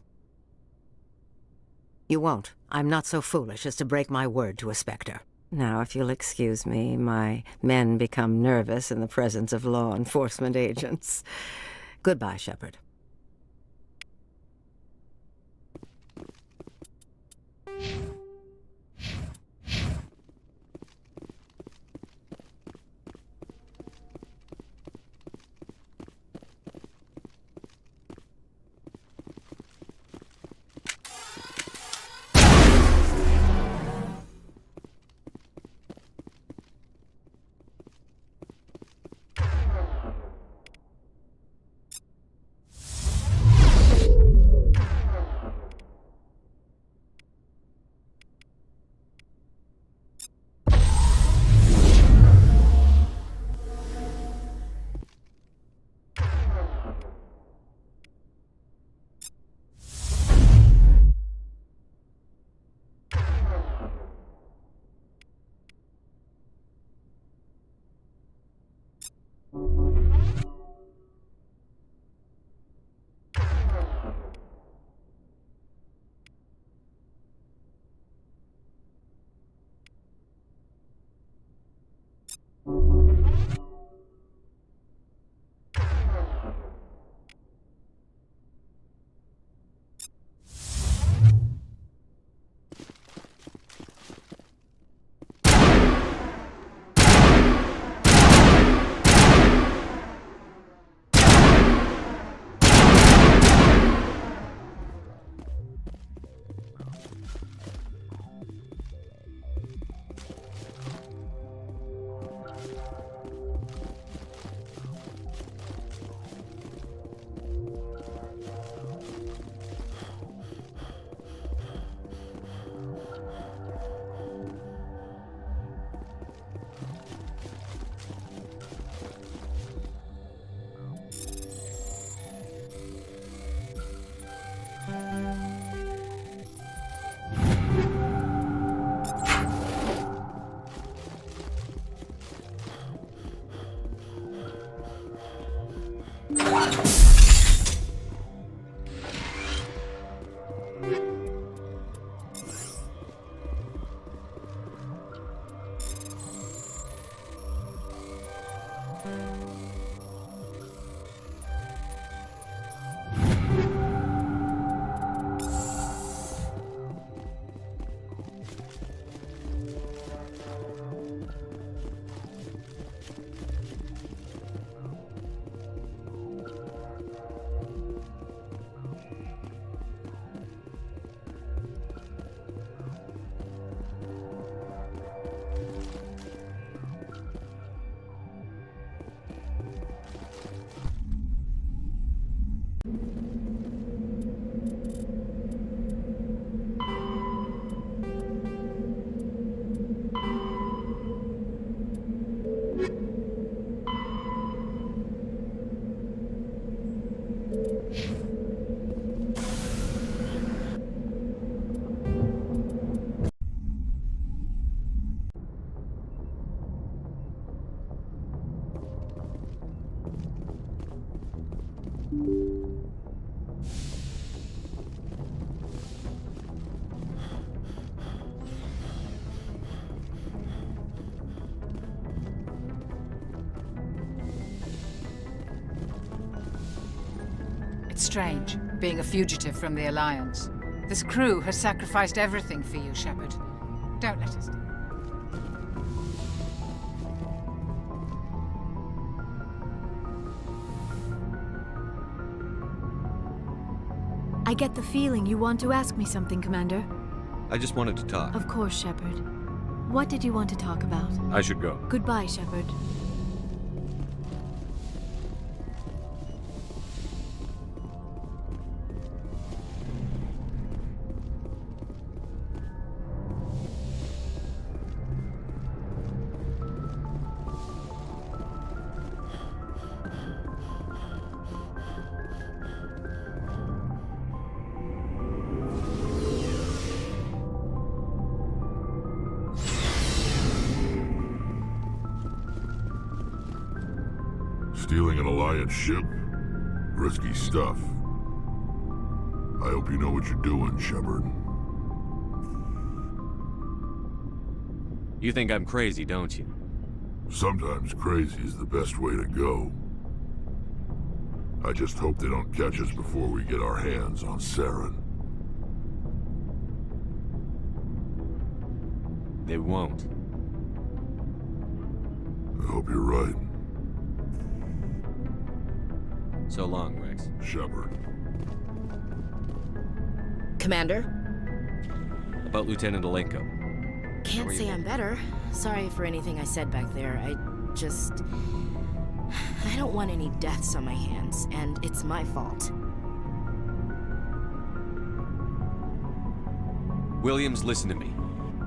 You won't. I'm not so foolish as to break my word to a Spectre. Now, if you'll excuse me, my men become nervous in the presence of law enforcement agents. Goodbye, Shepard. strange, being a fugitive from the Alliance. This crew has sacrificed everything for you, Shepard. Don't let us... I get the feeling you want to ask me something, Commander. I just wanted to talk. Of course, Shepard. What did you want to talk about? I should go. Goodbye, Shepard. Stealing an Alliance ship? Risky stuff. I hope you know what you're doing, Shepard. You think I'm crazy, don't you? Sometimes crazy is the best way to go. I just hope they don't catch us before we get our hands on Saren. They won't. I hope you're right. So long, Rex. Shepard. Commander? About Lieutenant Alenko. Can't say I'm better. Sorry for anything I said back there. I don't want any deaths on my hands, and it's my fault. Williams, listen to me.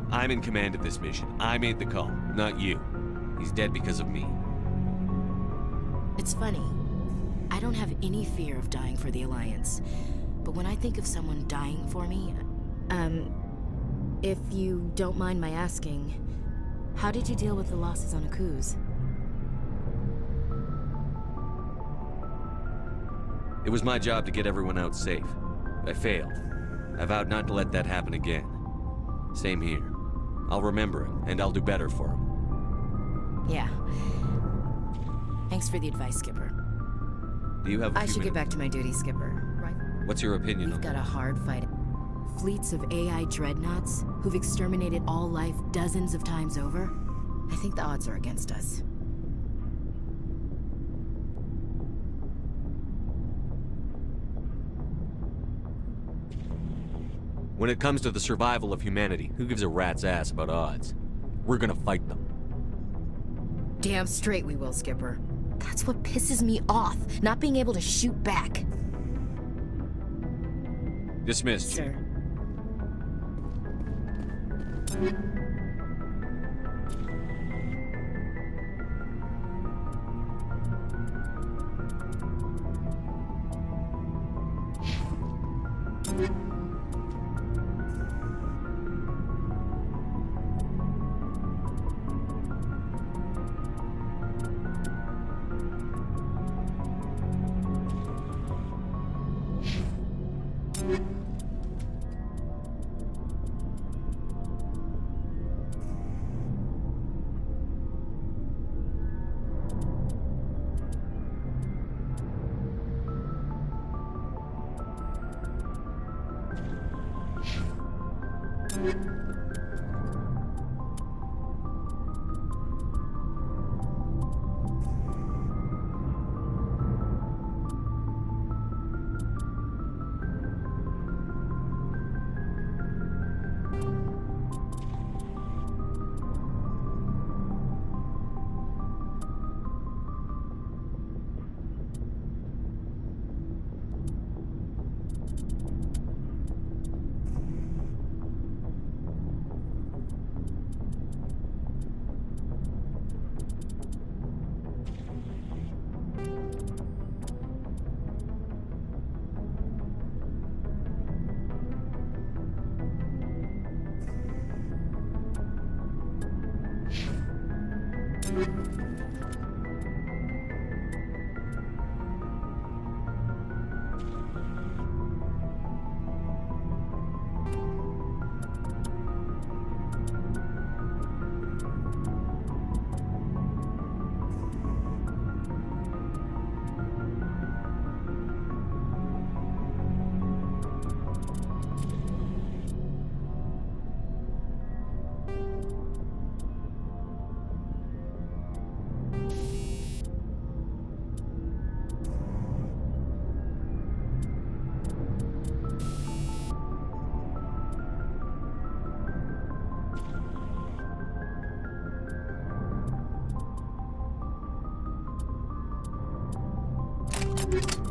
I'm in command of this mission. I made the call, not you. He's dead because of me. It's funny. I don't have any fear of dying for the Alliance. But when I think of someone dying for me, if you don't mind my asking, how did you deal with the losses on Akuz? It was my job to get everyone out safe. I failed. I vowed not to let that happen again. Same here. I'll remember him, and I'll do better for him. Yeah. Thanks for the advice, Skipper. Do you have a I few should get minutes? back to my duty, Skipper. Right. What's your opinion We've on got that? a hard fight. Fleets of AI dreadnoughts who've exterminated all life dozens of times over. I think the odds are against us. When it comes to the survival of humanity, who gives a rat's ass about odds? We're gonna fight them. Damn straight we will, Skipper. That's what pisses me off, not being able to shoot back. Dismissed. Sir. you